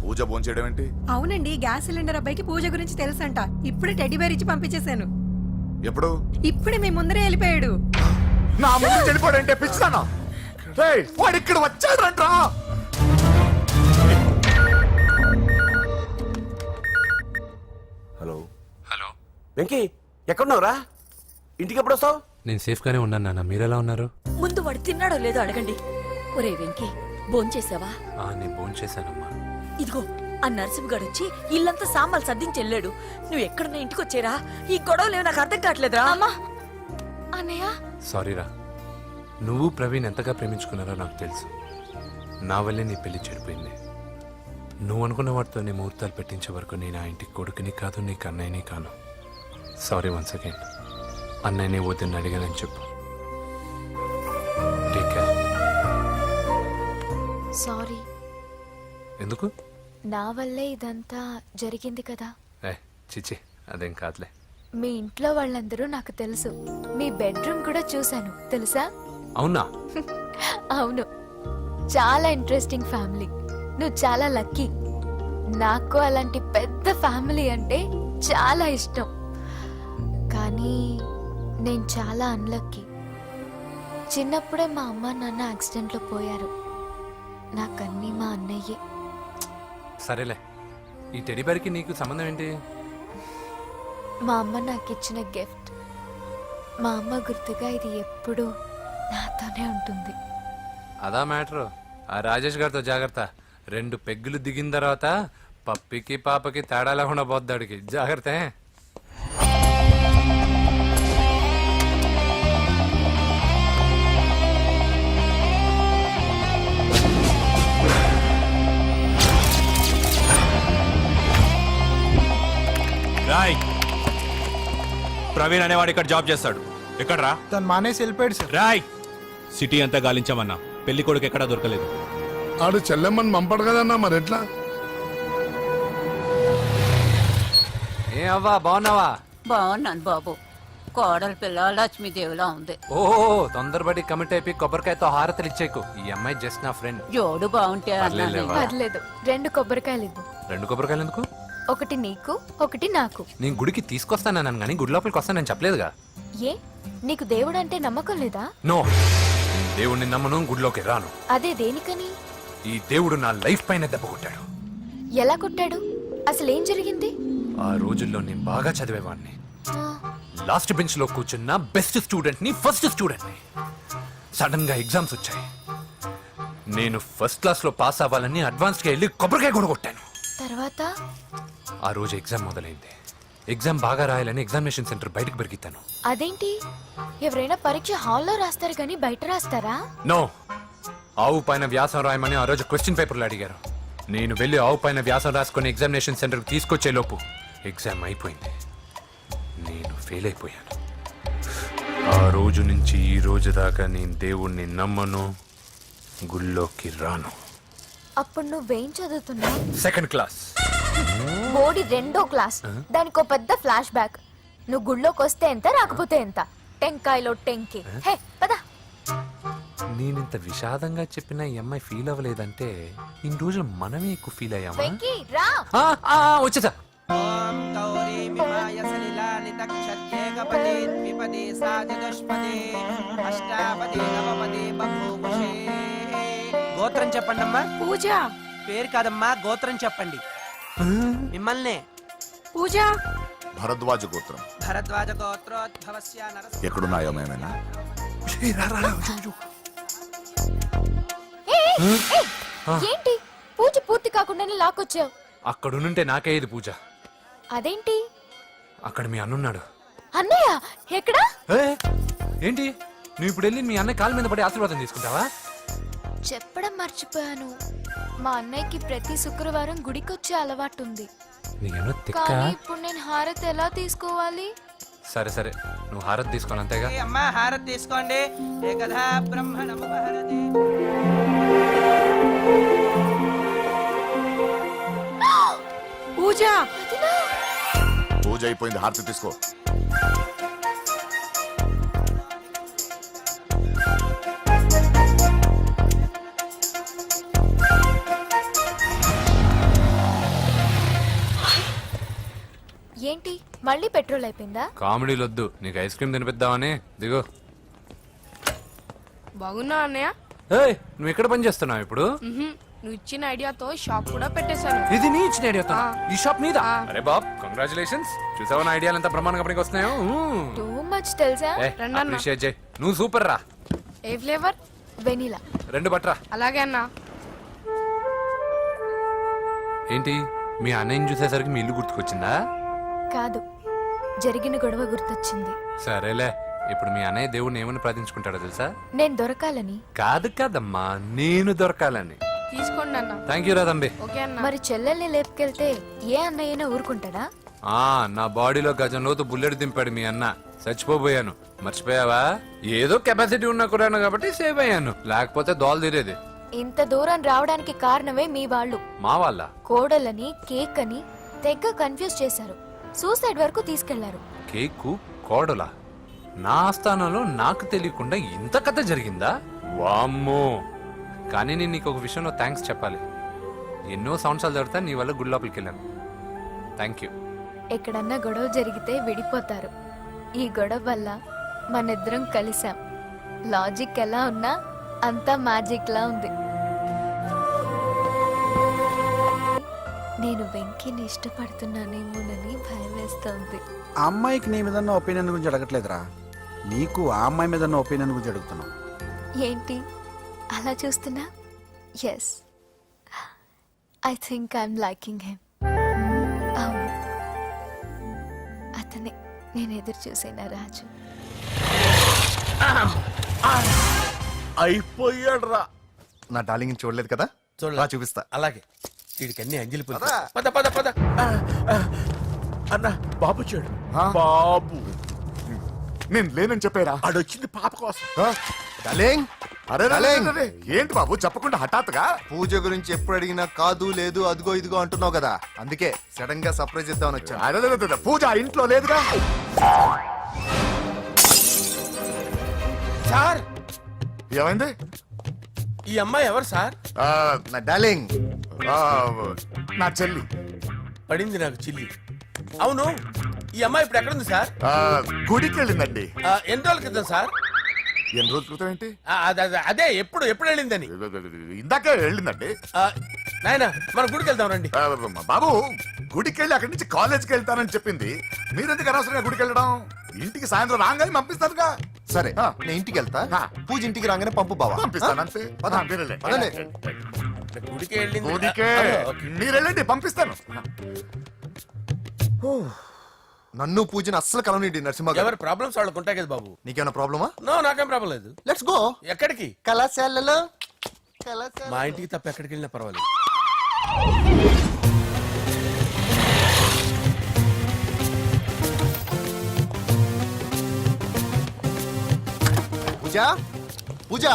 పూజ భోంచేయడం ఏంటి?
అవునండి, గ్యాస్ సిలిండర్ అబ్బాయికి పూజ గురించి తెలుసంట. ఇప్పుడే టెడ్డీబేర్ ఇచ్చి పంపించేశాను.
ఎప్పుడు?
ఇప్పుడే మీ ముందరే వెళ్ళిపోయాడు.
నా ముందు చెడిపోయాడంటే పిచ్చిదానా? రేయ్, వాడు ఇక్కడ వచ్చాడంట్రా.
హలో
హలో
వెంకీ, ఎక్కడున్నావురా? ఇంటికి ఎప్పుడు వస్తావు?
నేను సేఫ్ గానే ఉన్నాను నాన్న, మీరెలా ఉన్నారు?
ముందు వాడు తిన్నాడో లేదో అడగండి. ఒరే వెంకీ, భోంచేసావా?
నేను భోంచేశానమ్మా.
ఇదిగో ఆ నరసింహగాడు వచ్చి ఇల్లంతా సామాన్లు సర్దించి వెళ్ళాడు. నువ్వు ఎక్కడున్నా ఇంటికి వచ్చేరా? ఈ గొడవలేవు నాకు అర్థం కావట్లేదురా.
అమ్మా, అన్నయ్య.
సారీరా, నువ్వు ప్రవీణ్ ఎంతగా ప్రేమించుకున్నారో నాకు తెలుసు. నా వల్లే నీ పెళ్లి చెడిపోయింది. నువ్వు అనుకున్న వాటితో నీ ముహూర్తాలు పెట్టించే వరకు నేను ఆ ఇంటికి కొడుకుని కాదు, నీకు అన్నయ్యని కాను. Sorry once again. అన్నయ్యని వద్దని అడిగానని చెప్పు. Take care.
సారీ,
ఎందుకు?
నా వల్లే ఇదంతా జరిగింది కదా.
చిచి, అదేం కాదులే.
మీ ఇంట్లో వాళ్ళందరూ నాకు తెలుసు. మీ బెడ్రూమ్ కూడా చూశాను, తెలుసా?
అవునా?
అవును, చాలా ఇంట్రెస్టింగ్ ఫ్యామిలీ. నువ్వు చాలా లక్కీ. నాకు అలాంటి పెద్ద ఫ్యామిలీ అంటే చాలా ఇష్టం. కానీ నేను చాలా అన్లక్కీ. చిన్నప్పుడే మా అమ్మ నాన్న యాక్సిడెంట్లో పోయారు. నాకన్నీ మా అన్నయ్యే.
సరేలే, ఈ టెడీబేర్కి నీకు సంబంధం ఏంటి?
మా అమ్మ నాకు ఇచ్చిన గిఫ్ట్. మా అమ్మ గుర్తుగా ఇది ఎప్పుడూ నాతోనే ఉంటుంది.
అదా మ్యాటర్. ఆ రాజేష్ గారితో జాగ్రత్త. 2 పెగ్గులు దిగిన తర్వాత పప్పికి పాపకి తేడా లేకుండా పోద్దాడికి. జాగ్రత్త.
రాయ్, ప్రవీణ్ అనేవాడు ఇక్కడ జాబ్ చేస్తాడు. ఎక్కడ్రా?
తను మానేసి వెళ్ళిపోయాడు సార్.
రాయ్, సిటీ అంతా గాలించామన్నా, పెళ్లి కొడుకు ఎక్కడా దొరకలేదు.
ఆడు చెల్లెమ్మని పంపడు కదన్నా, మరి ఎట్లా?
ఏ అవ్వా, బాగున్నావా?
బాగున్నాను బాబు. కోడల పిల్ల లక్ష్మీదేవిలా ఉంది.
ఓ తొందరపడి కమిట్ అయిపోయి కొబ్బరికాయతో హారతలు ఇచ్చేకు. ఈ అమ్మాయి జస్ట్ నా ఫ్రెండ్.
జోడు బాగుంటే
పర్లేదులేవా?
పర్లేదు, 2 కొబ్బరికాయలు ఇవ్వు.
2 కొబ్బరికాయలు ఎందుకు?
ఒకటి నీకు, ఒకటి నాకు.
నేను గుడికి తీసుకొస్తానన్నాను కానీ గుడి లోపలికి వస్తానని చెప్పలేదుగా.
ఏ, నీకు దేవుడు అంటే నమ్మకం లేదా?
నో, దేవుడిని నమ్మను, గుడిలోకి రాను.
అదే దేనికని?
ఈ దేవుడు నా లైఫ్ పైన దెబ్బ కొట్టాడు.
ఎలా కొట్టాడు? అసలేం జరిగింది?
ఆ రోజుల్లో నేను బాగా చదివేవాడిని. లాస్ట్ బెంచ్ లో కూర్చున్న బెస్ట్ స్టూడెంట్ ని, ఫస్ట్ స్టూడెంట్ ని. సడన్ గా ఎగ్జామ్స్ వచ్చాయి. నేను ఫస్ట్ క్లాస్ లో పాస్ అవ్వాలని అడ్వాన్స్ గా వెళ్ళి కొబ్బరికాయ కూడా కొట్టాను.
తర్వాత
ఆ రోజు ఎగ్జామ్ మొదలైంది. ఎగ్జామ్ బాగా రాయాలని ఎగ్జామినేషన్ సెంటర్ బయటకు పెరిగితాను.
అదేంటి, ఎవరైనా పరీక్ష హాల్లో రాస్తారు కానీ బయట రాస్తారా?
నో, ఆవు పైన వ్యాసం రాయమని ఆ రోజు క్వశ్చన్ పేపర్లు అడిగారు. నేను వెళ్ళి ఆవు పైన వ్యాసం రాసుకొని ఎగ్జామినేషన్ సెంటర్కి తీసుకొచ్చే లోపు ఎగ్జామ్ అయిపోయింది. నేను ఫెయిల్ అయిపోయాను. ఆ రోజు నుంచి ఈ రోజు దాకా నేను దేవుణ్ణి నమ్మను, గుళ్ళోకి రాను.
అప్పుడు నువ్వేం చదువుతున్నావు?
Second class.
బోడి 2వ క్లాస్. దానికో పెద్ద ఫ్లాష్ బ్యాక్. నువ్వు గుళ్ళోకి వస్తే ఎంత, రాకపోతే ఎంత. టెంకాయలో టెంకి. హే పద.
నేనింత విషాదంగా చెప్పిన ఈ అమ్మాయి ఫీల్ అవ్వలేదంటే ఇన్ని రోజులు మనమే ఎక్కువ ఫీల్ అయ్యామా?
వెంకీ రా.
వచ్చేసా.
గోత్రం చెప్పండి అమ్మా.
పూజ.
పేరు కాదమ్మా, గోత్రం చెప్పండి. మిమ్మల్ని.
పూజ.
భరద్వాజ గోత్రం.
భరద్వాజ గోత్రోద్భవస్య నరసింహ.
ఎక్కడున్నాయో మేమైనా?
ఏంటి పూజ పూర్తి కాకుండానే లాక్కొచ్చావు?
అక్కడుంటే నాకే ఇది పూజ.
అదేంటి?
అక్కడ మీ అన్నున్నాడు.
అన్నయ్య ఎక్కడా?
ఏంటి నువ్వు ఇప్పుడు వెళ్ళి మీ అన్నయ్య కాళ్ళ మీద పడి ఆశీర్వాదం తీసుకుంటావా?
చెప్పడం మర్చిపోయాను. మా అన్నయ్యకి ప్రతి శుక్రవారం గుడికొచ్చే అలవాటు ఉంది.
నీకేమో తిక్క.
కానీ ఇప్పుడు నేను హారతి ఎలా తీసుకోవాలి?
సరే సరే, నువ్వు హారతి తీసుకోవాలి అంతేగా.
అమ్మా హారతి తీసుకోండి. ఏకదా బ్రహ్మణం హారతి.
పూజ.
పూజ అయిపోయింది, హారతి తీసుకో.
ఏంటి మళ్ళీ పెట్రోల్ అయిపోయిందా?
కామెడీలు వద్దు, నీకు ఐస్ క్రీమ్ తినిపిద్దామని. దిగు.
బాగున్నా అన్నయ్య?
ఏయ్, నువ్వు ఎక్కడ పని చేస్తున్నావు ఇప్పుడు?
నువ్వు ఇచ్చిన ఐడియాతో షాప్ కూడా పెట్టేశాను.
ఇది నీ ఇచ్చిన ఐడియాతో? ఈ షాప్ మీద? అరే బాబ్, కంగ్రాచులేషన్స్. చూసావా నా ఐడియాలు ఎంత బ్రహ్మాండంగా పనికి వస్తున్నాయో?
టూ మచ్ తెలుసా?
అప్రిషియేట్ చేయి. నువ్వు సూపర్ రా.
ఏ ఫ్లేవర్?
వెనిలా.
2 బట్రా.
అలాగే అన్నా.
ఏంటి మీ అన్నయ్యని చూసేసరికి మీ ఇల్లు గుర్తుకొచ్చిందా?
కాదు, జరిగిన గొడవ గుర్తొచ్చింది.
సరేలే, ఇప్పుడు మీ అన్నయ్య దేవుడిని ఏమని ప్రార్థించుకుంటాడో తెలుసా?
నేను దొరకాలని.
కాదు కాదమ్మా, నేను దొరకాలని.
తీసుకోండి అన్న.
థ్యాంక్ యూ రా తంబి.
ఓకే అన్న.
మరి చెల్లెల్ని లేపుకెళ్తే ఏ అన్నయ్యనా ఊరుకుంటాడా?
నా బాడీలో గజం లోతు బుల్లెట్ దింపాడు మీ అన్న. చచ్చిపోబోయాను, మర్చిపోయావా? ఏదో కెపాసిటీ ఉన్న కురాను కాబట్టి సేవ్ అయ్యాను, లేకపోతే దోలు తీరేది.
ఇంత దూరం రావడానికి కారణమే మీ వాళ్ళు.
మా వాళ్ళ
కోడలని కేక్ అని తెగ కన్ఫ్యూజ్ చేశారు. సూసైడ్ వరకు తీసుకెళ్లారు.
కేకు కోడలా? నా ఆస్థానంలో నాకు తెలియకుండా ఇంత కథ జరిగిందా? వామ్మో. కానీ నేను నీకు ఒక విషయంలో థ్యాంక్స్ చెప్పాలి. ఎన్నో సంవత్సరాలు జరుగుతా నీ వల్ల గుడి లోపలికి వెళ్ళాను. Thank you.
ఎక్కడన్నా గొడవ జరిగితే విడిపోతారు. ఈ గొడవ వల్ల మనిద్దరం కలిసాం. లాజిక్ ఎలా ఉన్నా అంతా మ్యాజిక్ లా ఉంది. నేను వెంకీని ఇష్టపడుతున్నానేమోనని భయం వేస్తోంది.
ఆ అమ్మాయికి నీ మీద ఉన్న ఒపీనియన్ గురించి అడగట్లేదురా, నీకు ఆ అమ్మాయి మీద ఉన్న ఒపీనియన్ గురించి అడుగుతున్నావు.
ఏంటి అలా చూస్తున్నా? Yes, I think I'm liking him. అవును, అతనే నేను ఎదురు చూసేనా రాజు.
అయిపోయాడు రా.
నా డార్లింగ్ చూడలేదు కదా, రా చూపిస్తా.
అలాగే. వీడికి అన్ని అంజలి పూలు. పద పద పద. అన్న బాబు వచ్చాడు. బాబు
నేను లేనని చెప్పారా?
ఆడొచ్చింది పాప కోసం.
డార్లింగ్.
అరే
డార్లింగ్.
ఏంటి బాబు చెప్పకుండా హఠాత్తుగా?
పూజ గురించి ఎప్పుడు అడిగినా కాదు లేదు అదిగో ఇదిగో అంటున్నావు కదా, అందుకే సడన్ గా సర్ప్రైజ్ ఇద్దామని వచ్చాను.
అరే పూజ ఇంట్లో లేదుగా.
సార్
ఏమైంది?
ఈ అమ్మాయి ఎవరు సార్?
నా డార్లింగ్.
నా చెల్లి.
పడింది నాకు చిల్లి. అవును, ఈ అమ్మాయి ఇప్పుడు ఎక్కడుంది సార్?
గుడికి వెళ్ళిందండి.
ఎన్ని రోజుల క్రితం సార్?
ఎన్ని రోజుల క్రితం ఏంటి?
అదే ఎప్పుడు వెళ్ళిందని.
ఇందాకే వెళ్ళిందండి.
నాయన మన గుడికి వెళ్దాం రండి.
బాబు గుడికి వెళ్ళి అక్కడి నుంచి కాలేజ్కి వెళ్తానని చెప్పింది. మీరెందుకు అనవసరంగా గుడికి వెళ్ళడం? ఇంటికి సాయంత్రం రాగానే పంపిస్తానుగా.
సరే నేను ఇంటికి వెళ్తా పూజ ఇంటికి రాగానే పంపు బావా
పంపిస్తాను అంతే పద, మీరెళ్ళండి.
పదండి.
గుడికి వెళ్ళింది
ఊరికే మీరెళ్ళండి పంపిస్తాను.
నన్ను పూజని అస్సలు కలవనిండి నరసింహ గారు.
ఎవరి ప్రాబ్లమ్స్ వాళ్ళకు ఉంటాయి కదా బాబు.
నీకేమైనా ప్రాబ్లమా?
నో, నాకేం ప్రాబ్లం లేదు.
Let's go.
ఎక్కడికి?
కళాశాలలో
మా ఇంటికి తప్ప ఎక్కడికి వెళ్ళినా పర్వాలేదు.
పూజ పూజ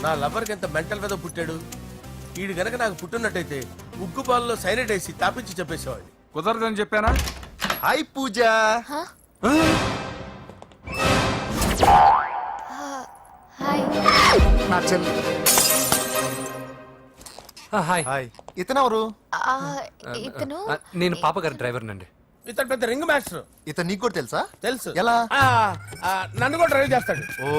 నా లవర్కి ఎంత మెంటల్ మీద పుట్టాడు. వీడు గనక నాకు పుట్టినట్టయితే ఉగ్గు పాలలో సైనట్ వేసి తాపించి చెప్పేసేవాడిని.
కుదరదని చెప్పానా?
హాయ్ పూజ.
హాయ్.
నా చెల్లి.
హాయ్.
హాయ్. ఇతనెవరు?
ఇతను
నేను పాప గారి డ్రైవర్ నండి.
ఇతను పెద్ద రింగ్ మాస్టర్.
ఇతను నీకు కూడా తెలుసా?
తెలుసు.
ఎలా?
నన్ను కూడా డ్రైవ్ చేస్తాడు.
ఓ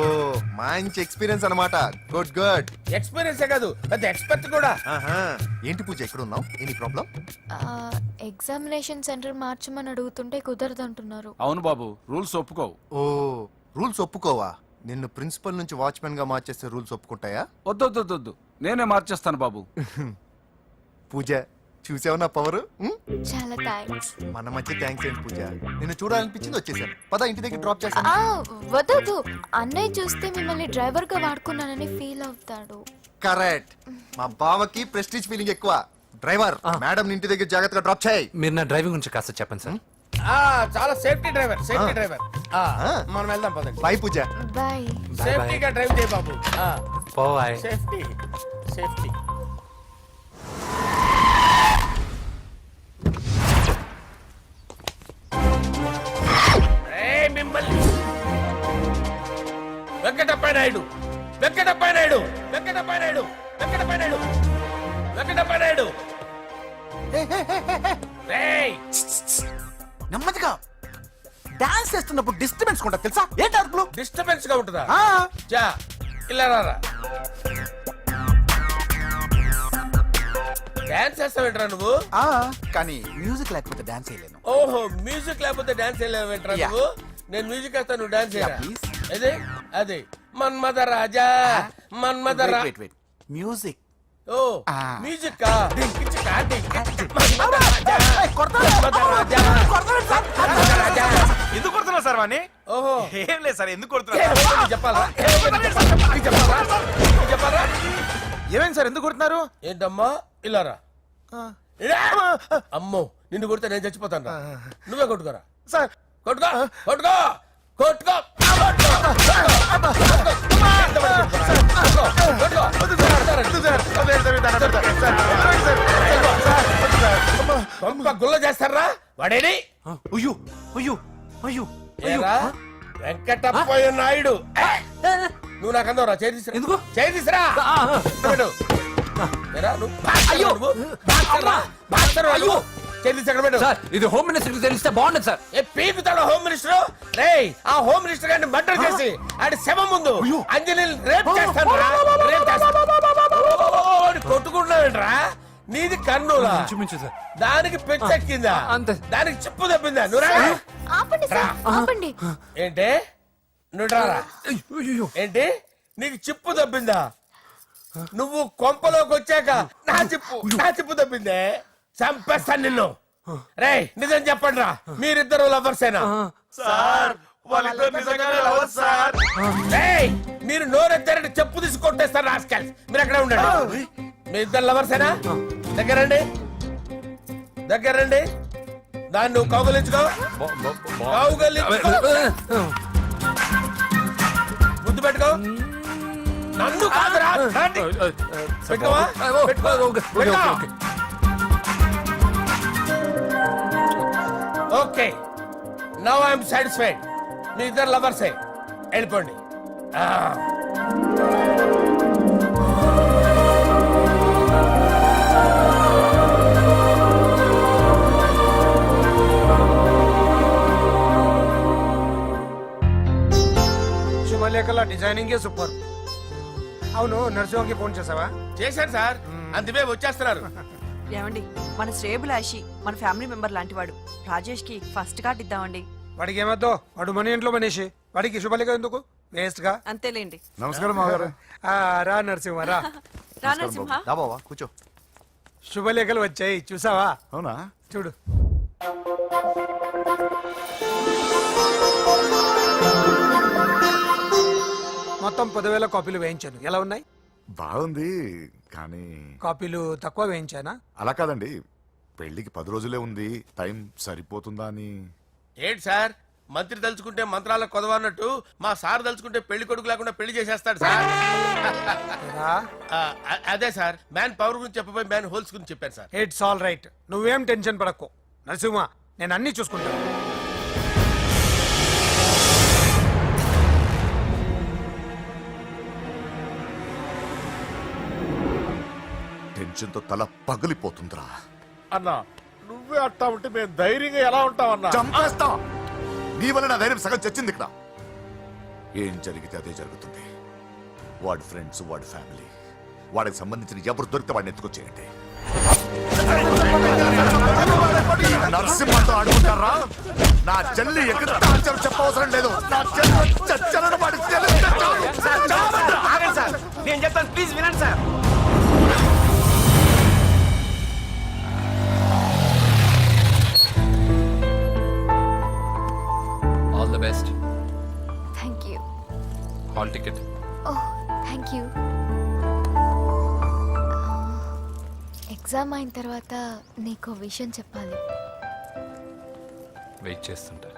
మంచి ఎక్స్పీరియన్స్ అన్నమాట. Good good.
ఎక్స్పీరియన్సే కాదు, పెద్ద ఎక్స్పర్ట్ కూడా.
ఏంటి పూజ ఎక్కడ ఉన్నావు? Any problem?
ఎగ్జామినేషన్ సెంటర్ మార్చమని అడుగుతుంటే కుదరదంటున్నారు.
అవును బాబు, రూల్స్ ఒప్పుకోవు.
ఓ రూల్స్ ఒప్పుకోవా? నిన్ను ప్రిన్సిపల్ నుంచి వాచ్మెన్ గా మార్చేస్తే రూల్స్ ఒప్పుకుంటాయా?
వద్దు, నేనే మార్చేస్తాను బాబు.
పూజ చూసావు నా పవర్?
చాలా థ్యాంక్స్.
మన మధ్య థ్యాంక్స్ ఏంటి పూజ? నిన్ను చూడాలనిపించింది వచ్చేసాను. పద ఇంటి దగ్గర డ్రాప్ చేస్తాను.
వద్దు, అన్నయ్య చూస్తే మిమ్మల్ని డ్రైవర్ గా వాడుకున్నానని ఫీల్ అవుతాడు.
కరెక్ట్. మా బావకి ప్రెస్టీజ్ ఫీలింగ్ ఎక్కువ. డ్రైవర్ మేడం ఇంటి దగ్గర జాగ్రత్తగా డ్రాప్ చేయి.
మీరు నా డ్రైవింగ్ గురించి కాస్త చెప్పండి సార్.
చాలా సేఫ్టీ డ్రైవర్. మనం వెళ్దాం పదండి.
బాయ్ పూజ.
బాయ్.
సేఫ్టీగా డ్రైవ్ చేయ బాబు.
బాయ్.
Safety safety. మిమ్మల్ని వెంకటప్ప నాయుడు, వెంకటప్ప నాయుడు, వెంకటప్ప నాయుడు, వెంకటప్ప నాయుడు, వెంకటప్ప నాయుడు.
నెమ్మదిగా డాన్స్ చేస్తున్నప్పుడు డిస్టర్బెన్స్ కూడా తెలుసా? ఏంటి అరుపులు?
డిస్టర్బెన్స్ గా ఉంటుందా? చా ఇలా రారా. డాన్స్ చేస్తావేంట్రా నువ్వు?
కానీ మ్యూజిక్ లేకపోతే డాన్స్ చేయలేను.
ఓహో, మ్యూజిక్ లేకపోతే డాన్స్ చేయలేవేంట్రా నువ్వు? నేను మ్యూజిక్ వేస్తా, నువ్వు డాన్స్ చేయరా? అదే అదే మన్మద రాజా, మన్మద
మ్యూజిక్.
ఓ మ్యూజిక్ కా? మన్మద రాజా, మన్మద రాజా, మన్మద రాజా.
ఎందుకు కొడుతున్నావు సార్ వాణ్ణి?
ఓహో
ఏం లేదు సార్, ఎందుకు కొడుతున్నారు?
చెప్పాలా? చెప్పాలా?
ఏమైంది సార్, ఎందుకు కొడుతున్నారు?
ఏంటమ్మా ఇలా రా. అమ్మో, నిన్ను కొడితే నేను చచ్చిపోతాను రా. నువ్వే కొట్టుకోరా
సార్.
కొట్టుకో కొట్టుకో కొట్టుకో. గుల్ల చేస్తారా వాడేని? వెంకటప్పయ్య నాయుడు. నువ్వు నాకు అందవరా? చేతిసిరా. ఎందుకు చేతిసిరా?
ఇది హోమ్ మినిస్టర్ తెలిస్తే బాగుండదు సార్.
పీకుతాడు హోమ్ మినిస్టర్. రే ఆ హోమ్ మినిస్టర్ గారిని మర్డర్ చేసి ఆడి శవం ముందు అంజలి రేప్ చేస్తాను. కొట్టుకుంటున్నావేంట్రా? నీది కన్నులా? దానికి పెచ్చెక్కిందా? దానికి చెప్పు తప్పిందా? నువ్వు
ఆపండి.
ఏంటి? నువ్వు రారా. ఏంటి? నీకు చిప్పు తప్పిందా? నువ్వు కొంపలోకి వచ్చాక నా చిప్పు తప్పిందే. చంపేస్తాను నిన్ను. రే నిజం చెప్పండి రా, మీరిద్దరు లవర్సేనా? మీరు నోరెత్తారంటే చెప్పు తీసి కొట్టేస్తారు రాస్కల్స్. మీరు ఎక్కడ ఉండండి. మీ ఇద్దరు లవర్సేనా? దగ్గరండి, దగ్గరండి. దాన్ని నువ్వు కౌగలించుకో. ముద్దు పెట్టుకో. నన్ను కాదురా. పెట్టుకోవా? Okay, now I'm satisfied. మీ ఇద్దరు లవర్సే, వెళ్ళిపోండి.
శుభలేఖల డిజైనింగ్ సూపర్. అవును, నర్సింహకి ఫోన్ చేసావా?
చేశాను సార్, అందుకే వచ్చేస్తున్నారు.
ఏమండి, మన శ్రేయభిలాషి మన ఫ్యామిలీ మెంబర్ లాంటివాడు. రాజేష్ కి ఫస్ట్ కార్డ్ ఇద్దామండి.
వాడికి ఏమద్దో వాడు మన ఇంట్లో మనిషి వాడికి శుభలేఖ ఎందుకు వేస్ట్ గా
అంతేలేండి.
నమస్కారం మామగారు.
రా నరసింహ రా.
రా నరసింహ.
దా బావా కూర్చో.
శుభలేఖలు వచ్చాయి చూసావా?
అవునా?
చూడు. మొత్తం 10,000 కాపీలు వేయించాను. ఎలా ఉన్నాయి?
బాగుంది కానీ
కాపీలు తక్కువ వేయించానా?
అలా కాదండి, పెళ్లికి 10 రోజులే ఉంది, టైం సరిపోతుందా అని.
ఏంటి సార్ మంత్రి తలుచుకుంటే మంత్రాలకు కొదవన్నట్టు మా సార్ తలుచుకుంటే పెళ్లి కొడుకు లేకుండా పెళ్లి చేసేస్తాడు సార్. అదే సార్ మ్యాన్ పవర్ గురించి చెప్పబోయి మ్యాన్ హోల్స్ గురించి చెప్పాను సార్. ఇట్స్ ఆల్ రైట్, నువ్వేం టెన్షన్ పడకు నరసింహ, నేను అన్ని చూసుకుంటాను.
టెన్షన్ తో తల పగిలిపోతుందిరా.
అన్నా నువ్వే అట్టా ఉంటే మేము ధైర్యంగా ఎలా ఉంటామన్నా?
చంపేస్తా. నీ వల్ల నా ధైర్యం సగం చచ్చింది ఇక్కడ. ఏం జరిగితే అదే జరుగుతుంది. వాడి ఫ్రెండ్స్, వాడి ఫ్యామిలీ, వాడికి సంబంధించిన ఎవరు దొరికితే వాడిని ఎత్తుకొచ్చేయండి. నరసింహతో ఆడుకుంటారా? నా చెల్లి ఎక్కడ టార్చర్ చెప్పవసరం లేదు. నా చెల్లి చచ్చలను వాడికి తెలిస్తే చాలు.
నేను చెప్తాను, ప్లీజ్ వినండి sir.
All the best.
Thank you.
Hall ticket.
Oh thank you. Exam అయిన తర్వాత నీకు విషయం చెప్పాలి.
వెయిట్ చేస్తుంటా.